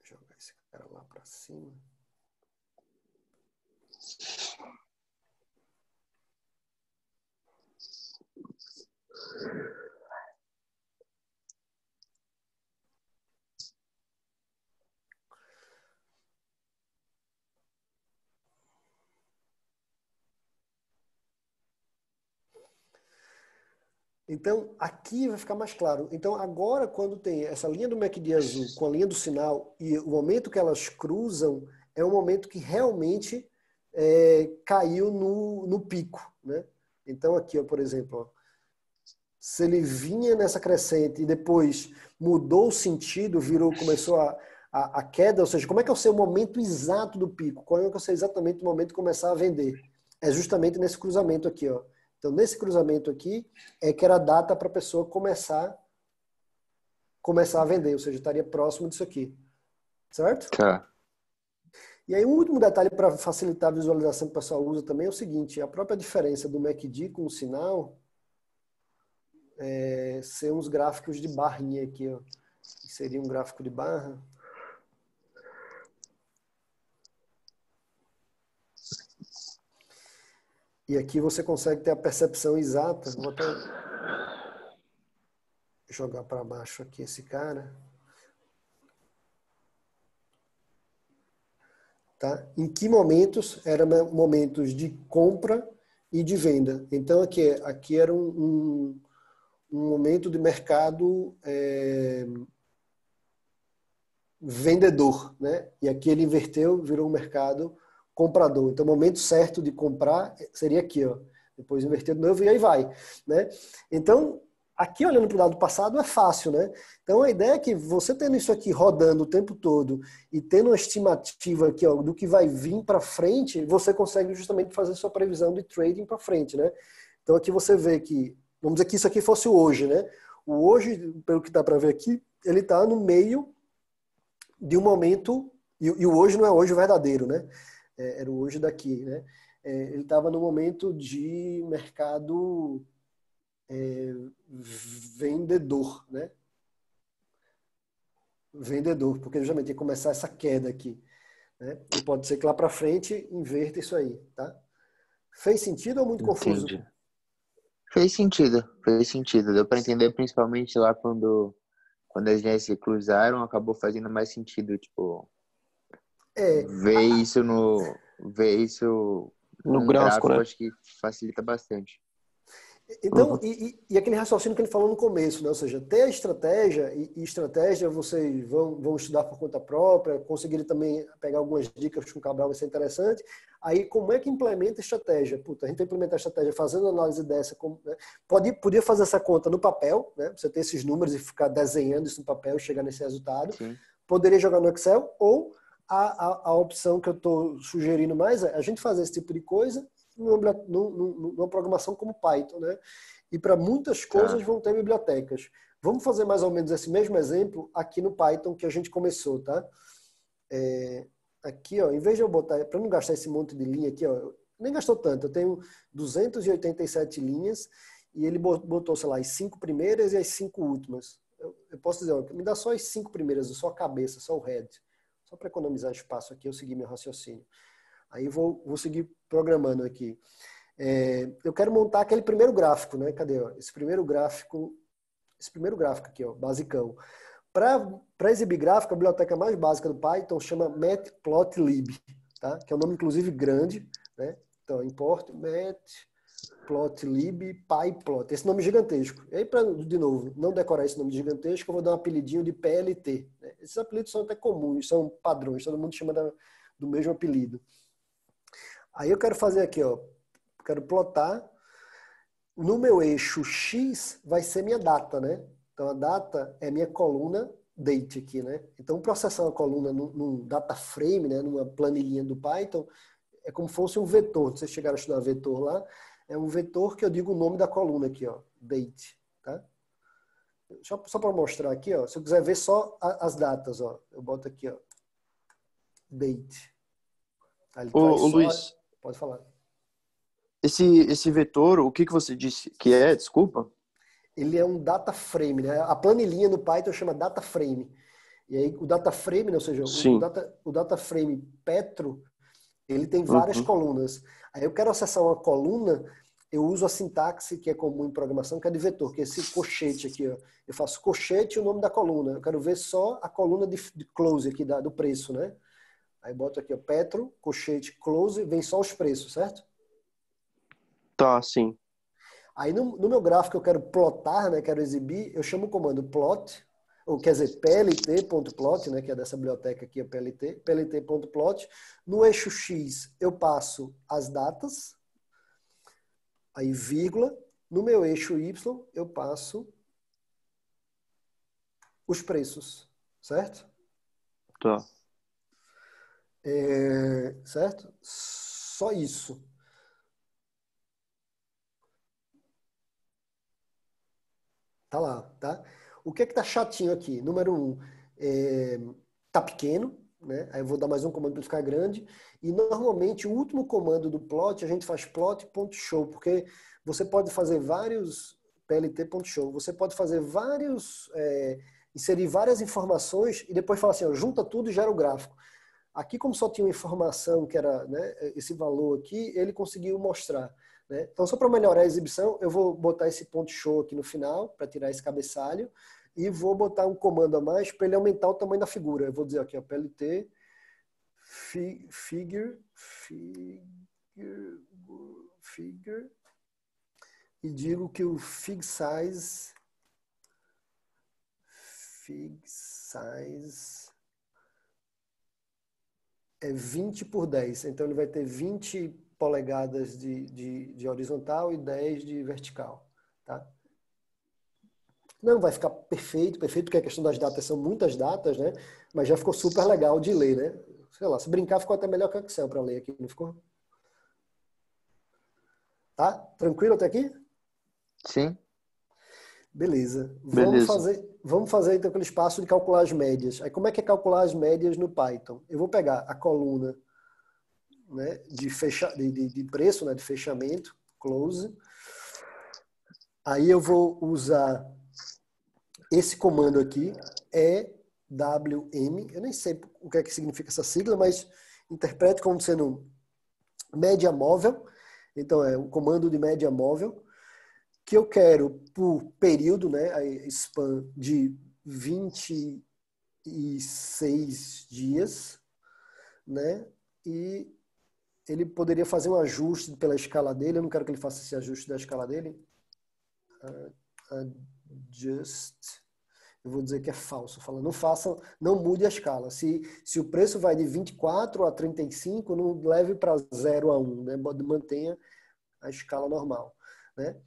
Jogar esse cara lá para cima. Então, aqui vai ficar mais claro. Então, agora, quando tem essa linha do MACD azul com a linha do sinal e o momento que elas cruzam, é um momento que realmente caiu no pico, né? Então, aqui, ó, por exemplo, ó, se ele vinha nessa crescente e depois mudou o sentido, começou a queda, ou seja, como é que é o seu momento exato do pico? Qual é o seu exatamente o momento de começar a vender? É justamente nesse cruzamento aqui, ó. Então, nesse cruzamento aqui, é que era a data para a pessoa começar a vender, ou seja, estaria próximo disso aqui. Certo? Tá. E aí, um último detalhe para facilitar a visualização que o pessoal usa também é o seguinte, a própria diferença do MACD com o sinal ser uns gráficos de barrinha aqui, ó. Seria um gráfico de barra. E aqui você consegue ter a percepção exata. Vou até jogar para baixo aqui esse cara. Tá? Em que momentos eram momentos de compra e de venda. Então aqui era um momento de mercado vendedor, né? E aqui ele inverteu, virou um mercado comprador. Então, o momento certo de comprar seria aqui, ó. Depois inverter de novo e aí vai, né? Então, aqui olhando para o lado passado é fácil, né? Então, a ideia é que você tendo isso aqui rodando o tempo todo e tendo uma estimativa aqui, ó, do que vai vir para frente, você consegue justamente fazer sua previsão de trading para frente, né? Então, aqui você vê que, vamos dizer que isso aqui fosse o hoje, né? O hoje, pelo que dá para ver aqui, ele está no meio de um momento, e o hoje não é hoje verdadeiro, né? Era o hoje daqui, né? Ele estava no momento de mercado vendedor, né? Vendedor, porque justamente ia começar essa queda aqui, né? E pode ser que lá para frente inverta isso aí, tá? Fez sentido ou muito confuso? Entendi. Fez sentido. Deu para entender principalmente lá quando as linhas se cruzaram, acabou fazendo mais sentido, tipo, ver isso no gráfico, né? Acho que facilita bastante. Então, e aquele raciocínio que ele falou no começo, né? Ou seja, ter a estratégia, e estratégia vocês vão estudar por conta própria, conseguirem também pegar algumas dicas com o Cabral, vai ser interessante. Aí, como é que implementa a estratégia? Puta, a gente vai implementar a estratégia fazendo análise dessa, né? Podia fazer essa conta no papel, né? Você ter esses números e ficar desenhando isso no papel e chegar nesse resultado. Sim. Poderia jogar no Excel, ou a opção que eu estou sugerindo mais é a gente fazer esse tipo de coisa numa programação como Python, né? E para muitas coisas vão ter bibliotecas. Vamos fazer mais ou menos esse mesmo exemplo aqui no Python que a gente começou, tá? Aqui, ó, em vez de eu botar, para não gastar esse monte de linha aqui, ó, nem gastou tanto. Eu tenho 287 linhas e ele botou, sei lá, as 5 primeiras e as 5 últimas. Eu posso dizer, ó, me dá só as 5 primeiras, só a cabeça, só o head. Só para economizar espaço aqui, eu segui meu raciocínio. Aí vou seguir programando aqui. Eu quero montar aquele primeiro gráfico, né? Cadê? Ó? Esse primeiro gráfico aqui, ó, basicão. Para exibir gráfico, a biblioteca mais básica do Python chama matplotlib, tá? Que é um nome, inclusive, grande, né? Então, import matplotlib pyplot. Esse nome gigantesco. E aí, de novo, não decorar esse nome gigantesco, eu vou dar um apelidinho de PLT. Né? Esses apelidos são até comuns, são padrões, todo mundo chama do mesmo apelido. Aí eu quero fazer aqui, ó, quero plotar. No meu eixo X vai ser minha data, né? Então a data é minha coluna date aqui, né? Então processar uma coluna num data frame, né? Numa planilhinha do Python, é como se fosse um vetor. Vocês chegaram a estudar vetor lá? É um vetor que eu digo o nome da coluna aqui, ó, date, tá? Só para mostrar aqui, ó, se eu quiser ver só as datas, ó, eu boto aqui, ó, date. Aí ele traz só... Luiz, pode falar. Esse vetor, o que você disse que é? Desculpa. Ele é um data frame, né? A planilhinha no Python chama data frame. E aí o data frame, né? Ou seja, o data frame Petro, ele tem várias colunas. Aí eu quero acessar uma coluna, eu uso a sintaxe que é comum em programação, que é de vetor, que é esse cochete aqui, ó. Eu faço cochete e o nome da coluna. Eu quero ver só a coluna de close aqui do preço, né? Aí boto aqui, ó, Petro, cochete, close, vem só os preços, certo? Tá, sim. Aí no meu gráfico eu quero plotar, né? Quero exibir, eu chamo o comando plot, ou quer dizer, plt.plot, né? Que é dessa biblioteca aqui, a plt.plot. No eixo X eu passo as datas, aí vírgula. No meu eixo Y eu passo os preços, certo? Tá. Certo? Só isso. Tá lá, tá? O que é que tá chatinho aqui? Número 1, tá pequeno, né? Aí eu vou dar mais um comando para ele ficar grande. E normalmente o último comando do plot, a gente faz plot.show, porque você pode fazer vários plt.show, você pode fazer vários, inserir várias informações e depois falar assim, ó, junta tudo e gera o gráfico. Aqui, como só tinha uma informação que era, né, esse valor aqui, ele conseguiu mostrar. Né? Então, só para melhorar a exibição, eu vou botar esse ponto show aqui no final, para tirar esse cabeçalho, e vou botar um comando a mais para ele aumentar o tamanho da figura. Eu vou dizer aqui, ó, plt figure, e digo que o fig size é 20 por 10. Então, ele vai ter 20 polegadas de horizontal e 10 de vertical. Tá? Não vai ficar perfeito, porque a questão das datas são muitas datas, né? Mas já ficou super legal de ler, né? Sei lá, se brincar, ficou até melhor que o Excel para ler aqui, não ficou? Tá? Tranquilo até aqui? Sim. Beleza. Beleza. Vamos fazer então aquele espaço de calcular as médias. Aí como é que é calcular as médias no Python? Eu vou pegar a coluna, né, de preço, né, de fechamento, close. Aí eu vou usar esse comando aqui, EWM. Eu nem sei o que é que significa essa sigla, mas interprete como sendo média móvel. Então é um comando de média móvel que eu quero por período, né, a span de 26 dias, né, e ele poderia fazer um ajuste pela escala dele. Eu não quero que ele faça esse ajuste da escala dele. Adjust. Eu vou dizer que é falso. Fala, não mude a escala. Se o preço vai de 24 a 35, não leve para 0 a 1, né? Mantenha a escala normal, né?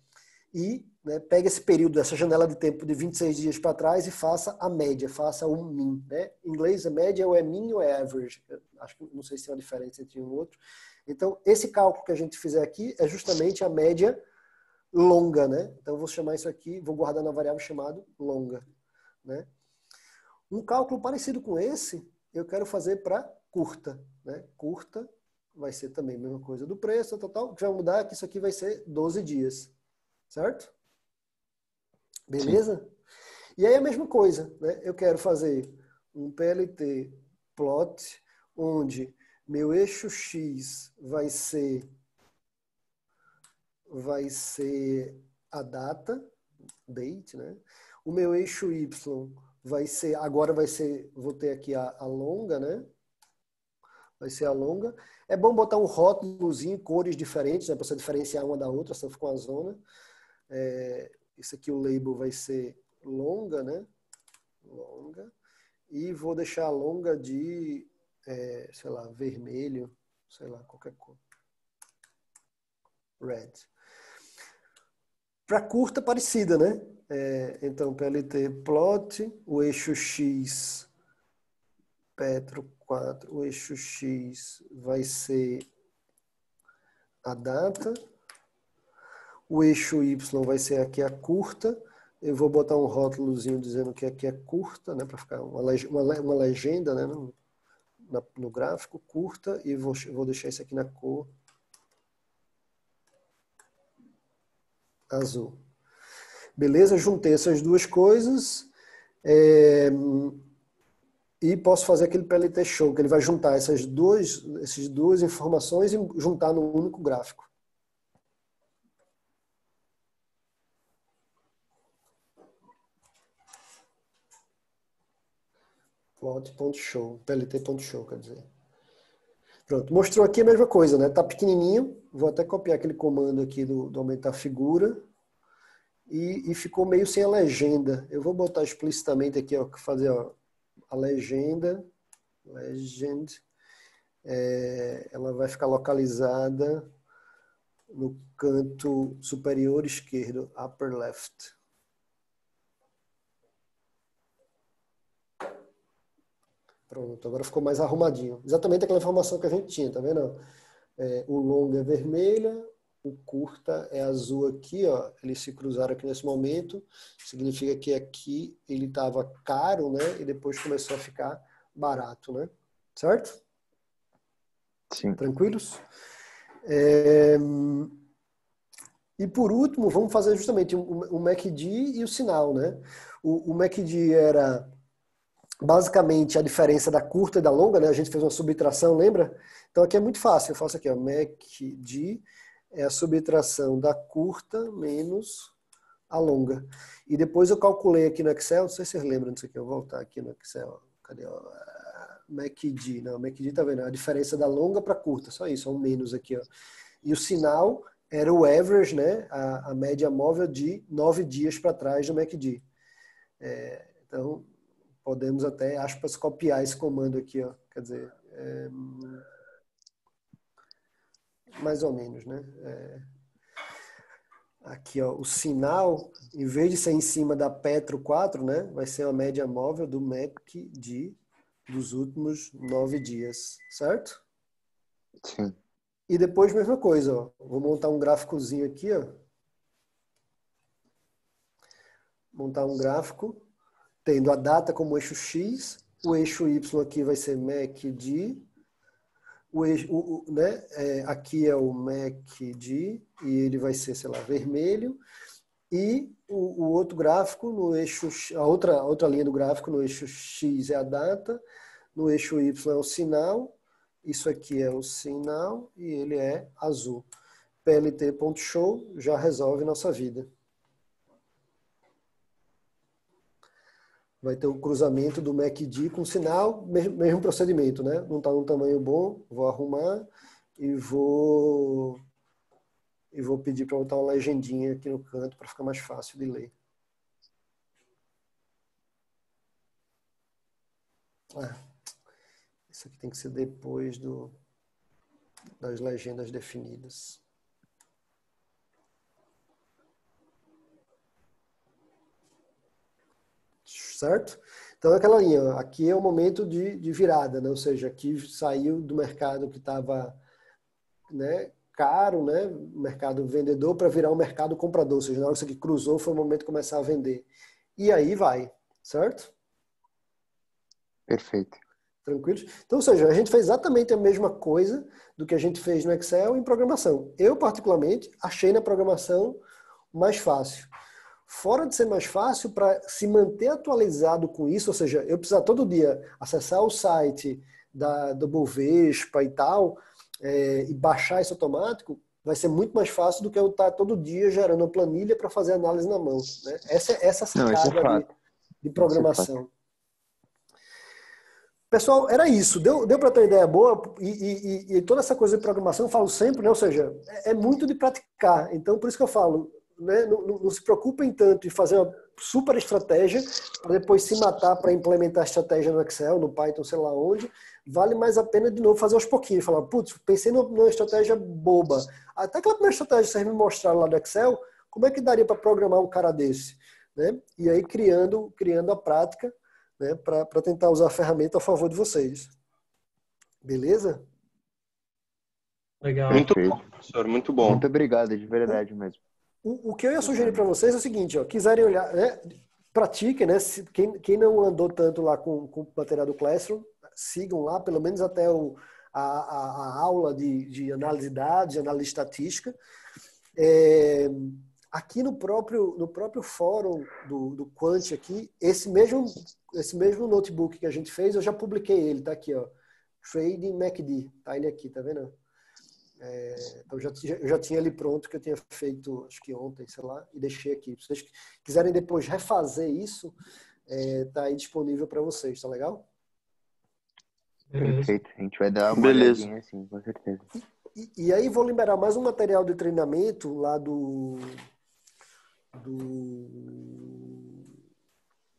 E, né, pega esse período, essa janela de tempo de 26 dias para trás e faça a média, faça o mean, né? Em inglês, a média ou é mean ou é average. Acho que não sei se tem uma diferença entre um e outro. Então, esse cálculo que a gente fizer aqui é justamente a média longa, né? Então, eu vou chamar isso aqui, vou guardar na variável chamada longa, né? Um cálculo parecido com esse, eu quero fazer para curta, né? Curta vai ser também a mesma coisa do preço, total. O que vai mudar é que isso aqui vai ser 12 dias, certo? Beleza? Sim. E aí a mesma coisa, né? Eu quero fazer um PLT plot onde meu eixo X vai ser a data, date, né? O meu eixo Y vai ser, agora vai ser, vou ter aqui a longa, né? Vai ser a longa. É bom botar um rótulozinho, cores diferentes, né? Para você diferenciar uma da outra, senão fica uma zona. Esse aqui, o label vai ser longa, né? Longa. E vou deixar a longa de, sei lá, vermelho, sei lá, qualquer cor. Red. Para curta, parecida, né? Então, PLT plot, o eixo X, Petro 4, o eixo X vai ser a data, o eixo Y vai ser aqui a curta, eu vou botar um rótulozinho dizendo que aqui é curta, né? Para ficar uma legenda, né? No gráfico, curta, e vou deixar isso aqui na cor azul. Beleza? Juntei essas duas coisas e posso fazer aquele PLT show, que ele vai juntar essas duas informações e juntar num único gráfico. Plot.show, PLT.show, quer dizer. Pronto, mostrou aqui a mesma coisa, né? Tá pequenininho, vou até copiar aquele comando aqui do aumentar figura. E ficou meio sem a legenda. Eu vou botar explicitamente aqui, ó, fazer ó, a legend, ela vai ficar localizada no canto superior esquerdo, upper left. Pronto, agora ficou mais arrumadinho. Exatamente aquela informação que a gente tinha, tá vendo? O longo é vermelha, o curta é azul aqui, ó. Eles se cruzaram aqui nesse momento. Significa que aqui ele estava caro, né? E depois começou a ficar barato, né? Certo? Sim. Tranquilos? E por último, vamos fazer justamente o MACD e o sinal, né? O MACD era basicamente a diferença da curta e da longa, né? A gente fez uma subtração, lembra? Então aqui é muito fácil. Eu faço aqui, ó, MACD é a subtração da curta menos a longa. E depois eu calculei aqui no Excel, não sei se vocês lembram disso aqui, eu vou voltar aqui no Excel. Cadê? MACD, não, MACD tá vendo? A diferença da longa para curta, só isso, um menos aqui, ó. E o sinal era o average, né? A média móvel de 9 dias para trás do MACD. Então, podemos até, aspas, copiar esse comando aqui, ó. Quer dizer, mais ou menos, né? Aqui, ó, o sinal, em vez de ser em cima da Petro 4, né? Vai ser a média móvel do MACD dos últimos 9 dias, certo? Sim. E depois, mesma coisa, ó. Vou montar um gráficozinho aqui, ó. Montar um gráfico, tendo a data como eixo X, o eixo Y aqui vai ser MACD, né? Aqui é o MACD e ele vai ser, sei lá, vermelho, e o outro gráfico no eixo, a outra linha do gráfico no eixo X é a data, no eixo Y é o sinal, isso aqui é o sinal e ele é azul. PLT.show já resolve nossa vida. Vai ter o cruzamento do MACD com sinal, mesmo procedimento, né? Não está num tamanho bom, vou arrumar e vou pedir para botar uma legendinha aqui no canto para ficar mais fácil de ler. Isso aqui tem que ser depois das legendas definidas. Certo? Então, aquela linha, aqui é o momento de virada, né? Ou seja, aqui saiu do mercado que estava, né, caro, né? Mercado vendedor para virar um mercado comprador. Ou seja, na hora que isso aqui cruzou, foi o momento de começar a vender. E aí vai, certo? Perfeito. Tranquilos? Então, ou seja, a gente fez exatamente a mesma coisa do que a gente fez no Excel em programação. Eu, particularmente, achei na programação mais fácil. Fora de ser mais fácil, para se manter atualizado com isso, ou seja, eu precisar todo dia acessar o site do Bovespa e tal, e baixar isso automático, vai ser muito mais fácil do que eu estar todo dia gerando uma planilha para fazer análise na mão. Né? Essa sacada de programação. Pessoal, era isso. Deu para ter uma ideia boa? E toda essa coisa de programação, eu falo sempre, né? Ou seja, é muito de praticar. Então, por isso que eu falo, né? Não se preocupem tanto em fazer uma super estratégia para depois se matar para implementar a estratégia no Excel, no Python, sei lá onde. Vale mais a pena, de novo, fazer aos pouquinhos. Falar, putz, pensei numa estratégia boba. Até aquela primeira estratégia que vocês me mostraram lá do Excel, como é que daria para programar um cara desse? Né? E aí criando a prática, né, para tentar usar a ferramenta a favor de vocês. Beleza? Legal. Muito bom, professor, muito bom. Muito obrigado, de verdade mesmo. O que eu ia sugerir para vocês é o seguinte, ó, quiserem olhar, né, pratiquem, né, quem não andou tanto lá com o material do Classroom, sigam lá, pelo menos até a aula de análise de dados, de análise estatística. Aqui no próprio fórum do Quant aqui, esse mesmo notebook que a gente fez, eu já publiquei ele, tá aqui, ó. Trading MACD, tá ele aqui, tá vendo? Então eu já tinha ele pronto, que eu tinha feito, acho que ontem, sei lá, e deixei aqui. Se vocês quiserem depois refazer isso, tá aí disponível para vocês, tá legal? Perfeito. A gente vai dar uma olhadinha assim, com certeza. E aí vou liberar mais um material de treinamento lá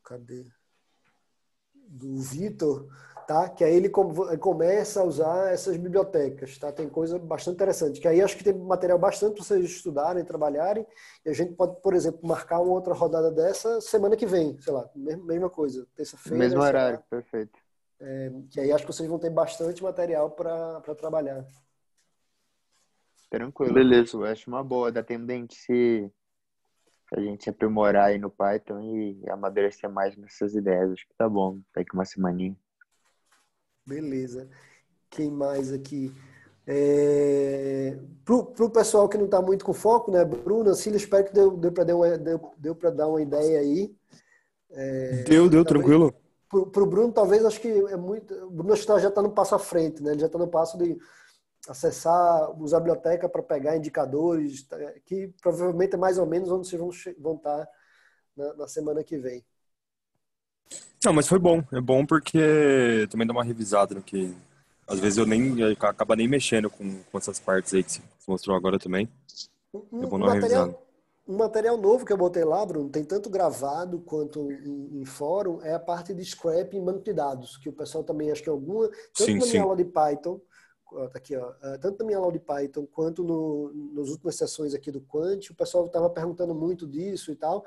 cadê? Do Vitor, tá? Que aí ele começa a usar essas bibliotecas, tá? Tem coisa bastante interessante, que aí acho que tem material bastante para vocês estudarem, trabalharem, e a gente pode, por exemplo, marcar uma outra rodada dessa semana que vem, sei lá, mesma coisa, terça-feira. Mesmo horário, perfeito. Que aí acho que vocês vão ter bastante material para trabalhar. Tranquilo. Beleza. Eu acho uma boa, dá tempo de a gente se aprimorar aí no Python e amadurecer mais nessas ideias. Acho que tá bom, daqui uma semaninha. Beleza. Quem mais aqui? Pro pessoal que não está muito com foco, né? Bruno, Cílio, espero que deu para dar uma ideia aí. Deu, tranquilo. Pro Bruno, talvez, acho que é muito... O Bruno acho que já está no passo à frente, né? Ele já está no passo de acessar, usar a biblioteca para pegar indicadores, que provavelmente é mais ou menos onde vocês vão estar na semana que vem. Não, mas foi bom. É bom porque também dá uma revisada no que... Às vezes eu acaba nem mexendo com essas partes aí que você mostrou agora também. É bom dar uma revisada. Um material novo que eu botei lá, Bruno, tem tanto gravado quanto em fórum, é a parte de scrap em banco de dados, que o pessoal também, acho que alguma... Tanto na minha aula de Python... Tá aqui, ó. Tanto na minha aula de Python quanto nas últimas sessões aqui do Quant, o pessoal estava perguntando muito disso e tal.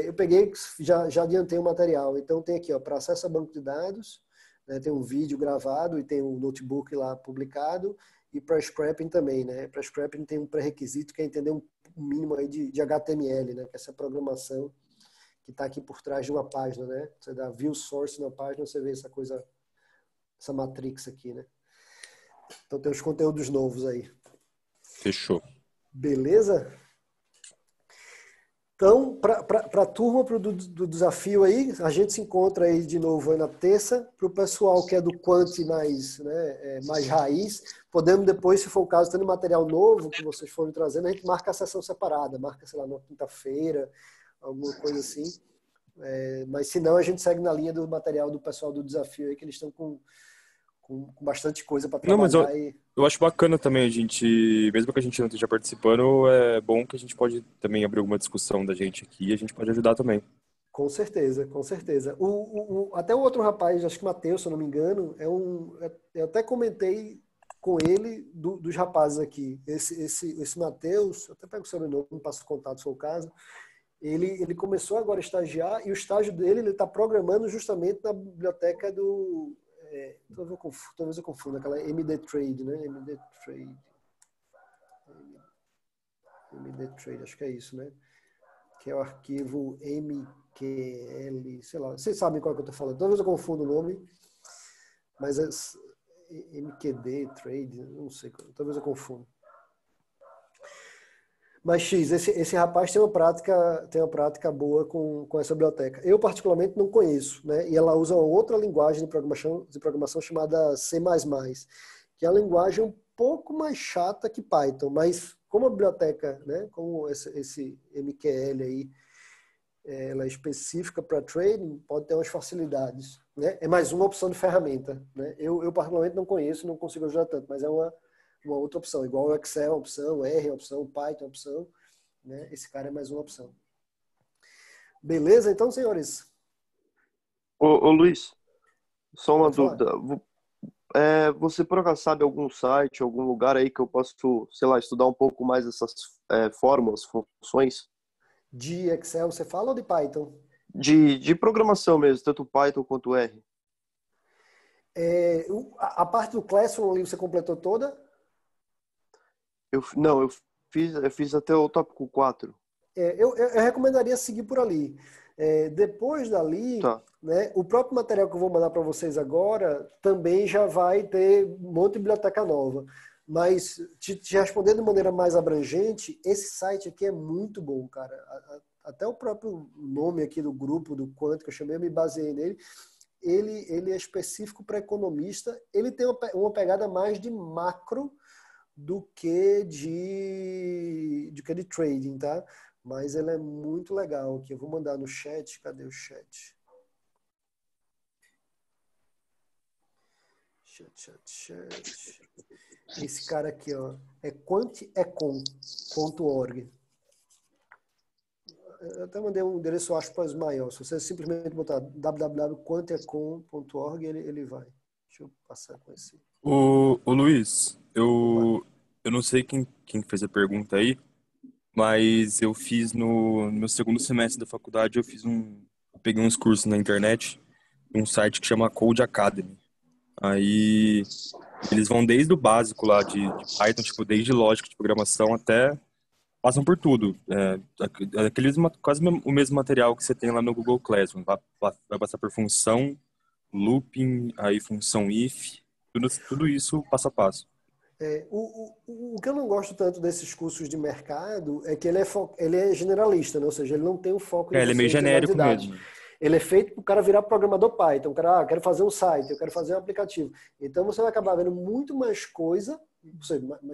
Eu peguei, já adiantei o material. Então tem aqui, ó, para acesso a banco de dados, né, tem um vídeo gravado e tem um notebook lá publicado, e para scrapping também, né? Para scrapping tem um pré-requisito que é entender um mínimo aí de HTML, né? Que é essa programação que está aqui por trás de uma página, né? Você dá view source na página, você vê essa coisa, essa matrix aqui, né? Então tem os conteúdos novos aí. Fechou. Beleza? Então, para a turma do desafio aí, a gente se encontra aí de novo aí na terça. Para o pessoal que é do Quant mais, né, mais raiz, podemos depois, se for o caso, tendo material novo que vocês forem trazendo, a gente marca a sessão separada. Marca, sei lá, na quinta-feira, alguma coisa assim. Mas se não, a gente segue na linha do material do pessoal do desafio aí, que eles estão com bastante coisa para trabalhar. Não, mas eu acho bacana também a gente, mesmo que a gente não esteja participando, é bom que a gente pode também abrir alguma discussão da gente aqui e a gente pode ajudar também. Com certeza, com certeza. Até o outro rapaz, acho que Matheus, se eu não me engano, eu até comentei com ele dos rapazes aqui. Esse Matheus, eu até pego o sobrenome, não passo contato se for o caso. Ele começou agora a estagiar e o estágio dele, ele está programando justamente na biblioteca do... talvez eu confunda, aquela MD Trade, né? MD Trade, acho que é isso, né? Que é o arquivo MQL, sei lá. Vocês sabem qual é que eu tô falando. Talvez eu confunda o nome. Mas é MQD, Trade, não sei, talvez eu confunda. Mas X, esse rapaz tem uma prática boa com essa biblioteca. Eu, particularmente, não conheço, né? E ela usa outra linguagem de programação chamada C++, que é a linguagem um pouco mais chata que Python, mas como a biblioteca, né? Como esse MQL aí, ela é específica para trading, pode ter umas facilidades, né? É mais uma opção de ferramenta, né? Eu particularmente não conheço, não consigo ajudar tanto, mas é uma outra opção, igual o Excel é uma opção, R é uma opção, Python é uma opção, né? Esse cara é mais uma opção. Beleza, então, senhores? Ô Luiz, só uma Pode falar. dúvida. Você por acaso sabe algum site, algum lugar aí que eu posso, sei lá, estudar um pouco mais essas fórmulas, funções? De Excel você fala ou de Python? De programação mesmo, tanto Python quanto R. A parte do Classroom ali você completou toda? Eu fiz até o tópico 4. Eu recomendaria seguir por ali. Depois dali, Tá. né, o próprio material que eu vou mandar para vocês agora também já vai ter um monte de biblioteca nova. Mas te respondendo de maneira mais abrangente, esse site aqui é muito bom, cara. Até o próprio nome aqui do grupo, do Quant, que eu chamei, eu me baseei nele. Ele é específico para economista. Ele tem uma pegada mais de macro do que de trading, tá? Mas ele é muito legal aqui. Eu vou mandar no chat. Cadê o chat? Chat. Esse cara aqui, ó, é quantecon.org. Eu até mandei um endereço aspas maior. Se você simplesmente botar www.quantecon.org, ele vai. Deixa eu passar com esse. Ô Luiz, eu não sei quem fez a pergunta aí, mas eu fiz no meu segundo semestre da faculdade, eu peguei uns cursos na internet, um site que chama Code Academy. Aí eles vão desde o básico lá de Python, tipo, desde lógica de programação até passam por tudo. Quase o mesmo material que você tem lá no Google Classroom. Vai passar por função, looping, aí função if, tudo isso passo a passo. O que eu não gosto tanto desses cursos de mercado é que ele é generalista, né? Ou seja, ele não tem um foco em Ele é meio genérico mesmo. Ele é feito para o cara virar programador Python. O cara, quero fazer um site, eu quero fazer um aplicativo. Então você vai acabar vendo muito mais coisa,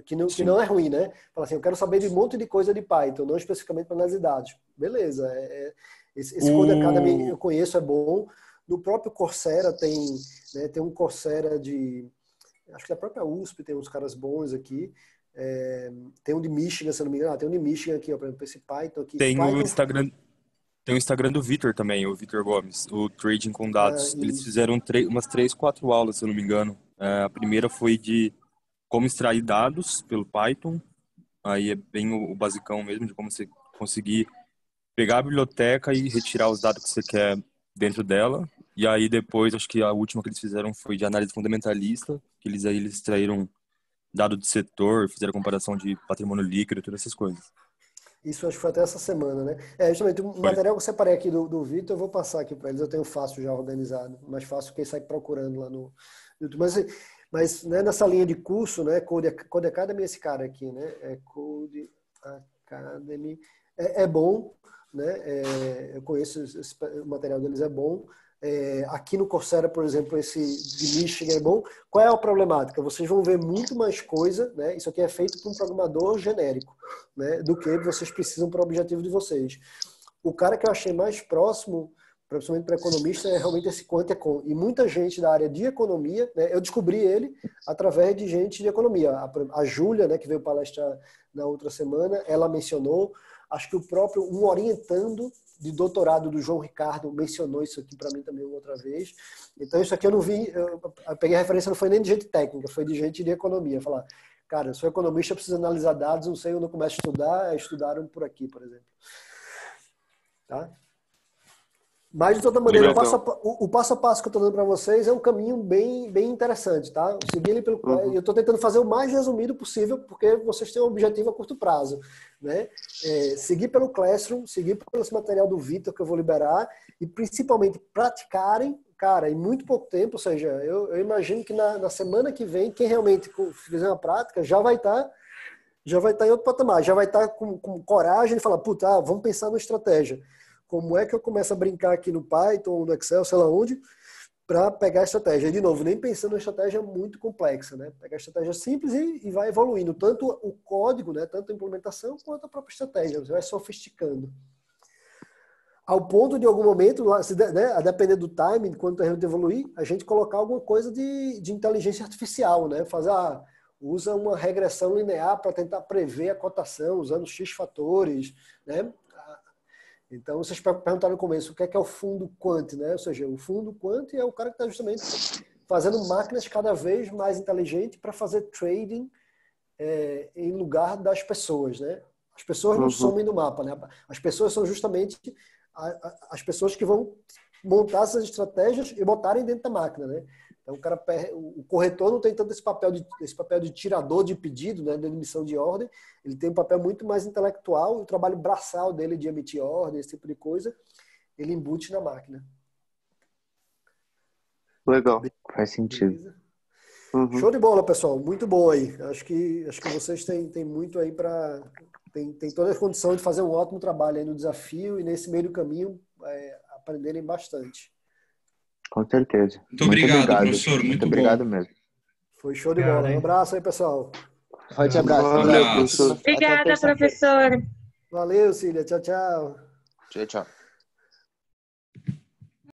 que não é ruim, né? Fala assim, eu quero saber de um monte de coisa de Python, não especificamente para análise de dados. Beleza. Esse Code Academy eu conheço, é bom. No próprio Coursera tem um Coursera de... Acho que da própria USP tem uns caras bons aqui. Tem um de Michigan, se eu não me engano. Tem um de Michigan aqui, ó, por exemplo, esse Python aqui. Tem Python... o Instagram do Vitor também, o Vitor Gomes, o Trading com Dados. Eles fizeram umas 3, 4 aulas, se eu não me engano. A primeira foi de como extrair dados pelo Python. Aí é bem o basicão mesmo, de como você conseguir pegar a biblioteca e retirar os dados que você quer dentro dela. E aí depois, acho que a última que eles fizeram foi de análise fundamentalista, que eles extraíram dado de setor, fizeram comparação de patrimônio líquido, todas essas coisas. Isso acho que foi até essa semana, né? Justamente o material que eu separei aqui do Vitor, eu vou passar aqui para eles. Eu tenho fácil já organizado, mais fácil que sair procurando lá no YouTube. Mas né, nessa linha de curso, né? Code Academy, esse cara aqui, né? Code Academy. É bom, né? Eu conheço o material deles, é bom. Aqui no Coursera, por exemplo, esse de Michigan é bom. Qual é a problemática? Vocês vão ver muito mais coisa, né? Isso aqui é feito por um programador genérico, né? Do que vocês precisam para o objetivo de vocês. O cara que eu achei mais próximo, principalmente para economista, é realmente esse Quantecon. E muita gente da área de economia, né? Eu descobri ele através de gente de economia. A Júlia, né, que veio palestrar na outra semana, ela mencionou. Acho que um orientando de doutorado do João Ricardo mencionou isso aqui para mim também outra vez. Então isso aqui eu não vi, eu peguei a referência, não foi nem de gente técnica, foi de gente de economia. Falar, cara, eu sou economista, preciso analisar dados, não sei onde eu começo a estudar, estudaram por aqui, por exemplo. Tá? Mas, de toda maneira, o passo a passo que eu estou dando para vocês é um caminho bem, bem interessante, tá? Eu estou tentando fazer o mais resumido possível, porque vocês têm um objetivo a curto prazo, né? Seguir pelo Classroom, seguir pelo esse material do Vitor que eu vou liberar e, principalmente, praticarem cara, em muito pouco tempo, ou seja, eu imagino que na semana que vem, quem realmente fizer uma prática já vai estar em outro patamar, já vai estar com coragem de falar, puta, vamos pensar numa estratégia. Como é que eu começo a brincar aqui no Python ou no Excel, sei lá onde, para pegar a estratégia. De novo, nem pensando em estratégia muito complexa, né? Pegar a estratégia simples e vai evoluindo. Tanto o código, né? Tanto a implementação, quanto a própria estratégia. Você vai sofisticando. Ao ponto de, em algum momento, né, a depender do timing, quando a gente evoluir, a gente colocar alguma coisa de inteligência artificial, né? Usa uma regressão linear para tentar prever a cotação, usando X fatores, né? Então, vocês perguntaram no começo o que é o fundo quant, né? Ou seja, o fundo quant é o cara que está justamente fazendo máquinas cada vez mais inteligentes para fazer trading em lugar das pessoas, né? As pessoas não somem no mapa, né? As pessoas são justamente as pessoas que vão montar essas estratégias e botarem dentro da máquina, né? Então, o corretor não tem tanto esse papel de tirador de pedido, né, de emissão de ordem. Ele tem um papel muito mais intelectual, o trabalho braçal dele de emitir ordem, esse tipo de coisa, ele embute na máquina. Legal. Faz sentido. Show de bola, pessoal. Muito bom aí. Acho que vocês têm muito aí para... Tem toda a condição de fazer um ótimo trabalho aí no desafio e nesse meio do caminho aprenderem bastante. Com certeza. Muito obrigado, professor. Muito obrigado bom. mesmo. Foi show de bola. Um abraço aí, pessoal. Forte abraço. Valeu, professor. Obrigada, professor. Valeu, Cília. Tchau, tchau. Tchau, tchau.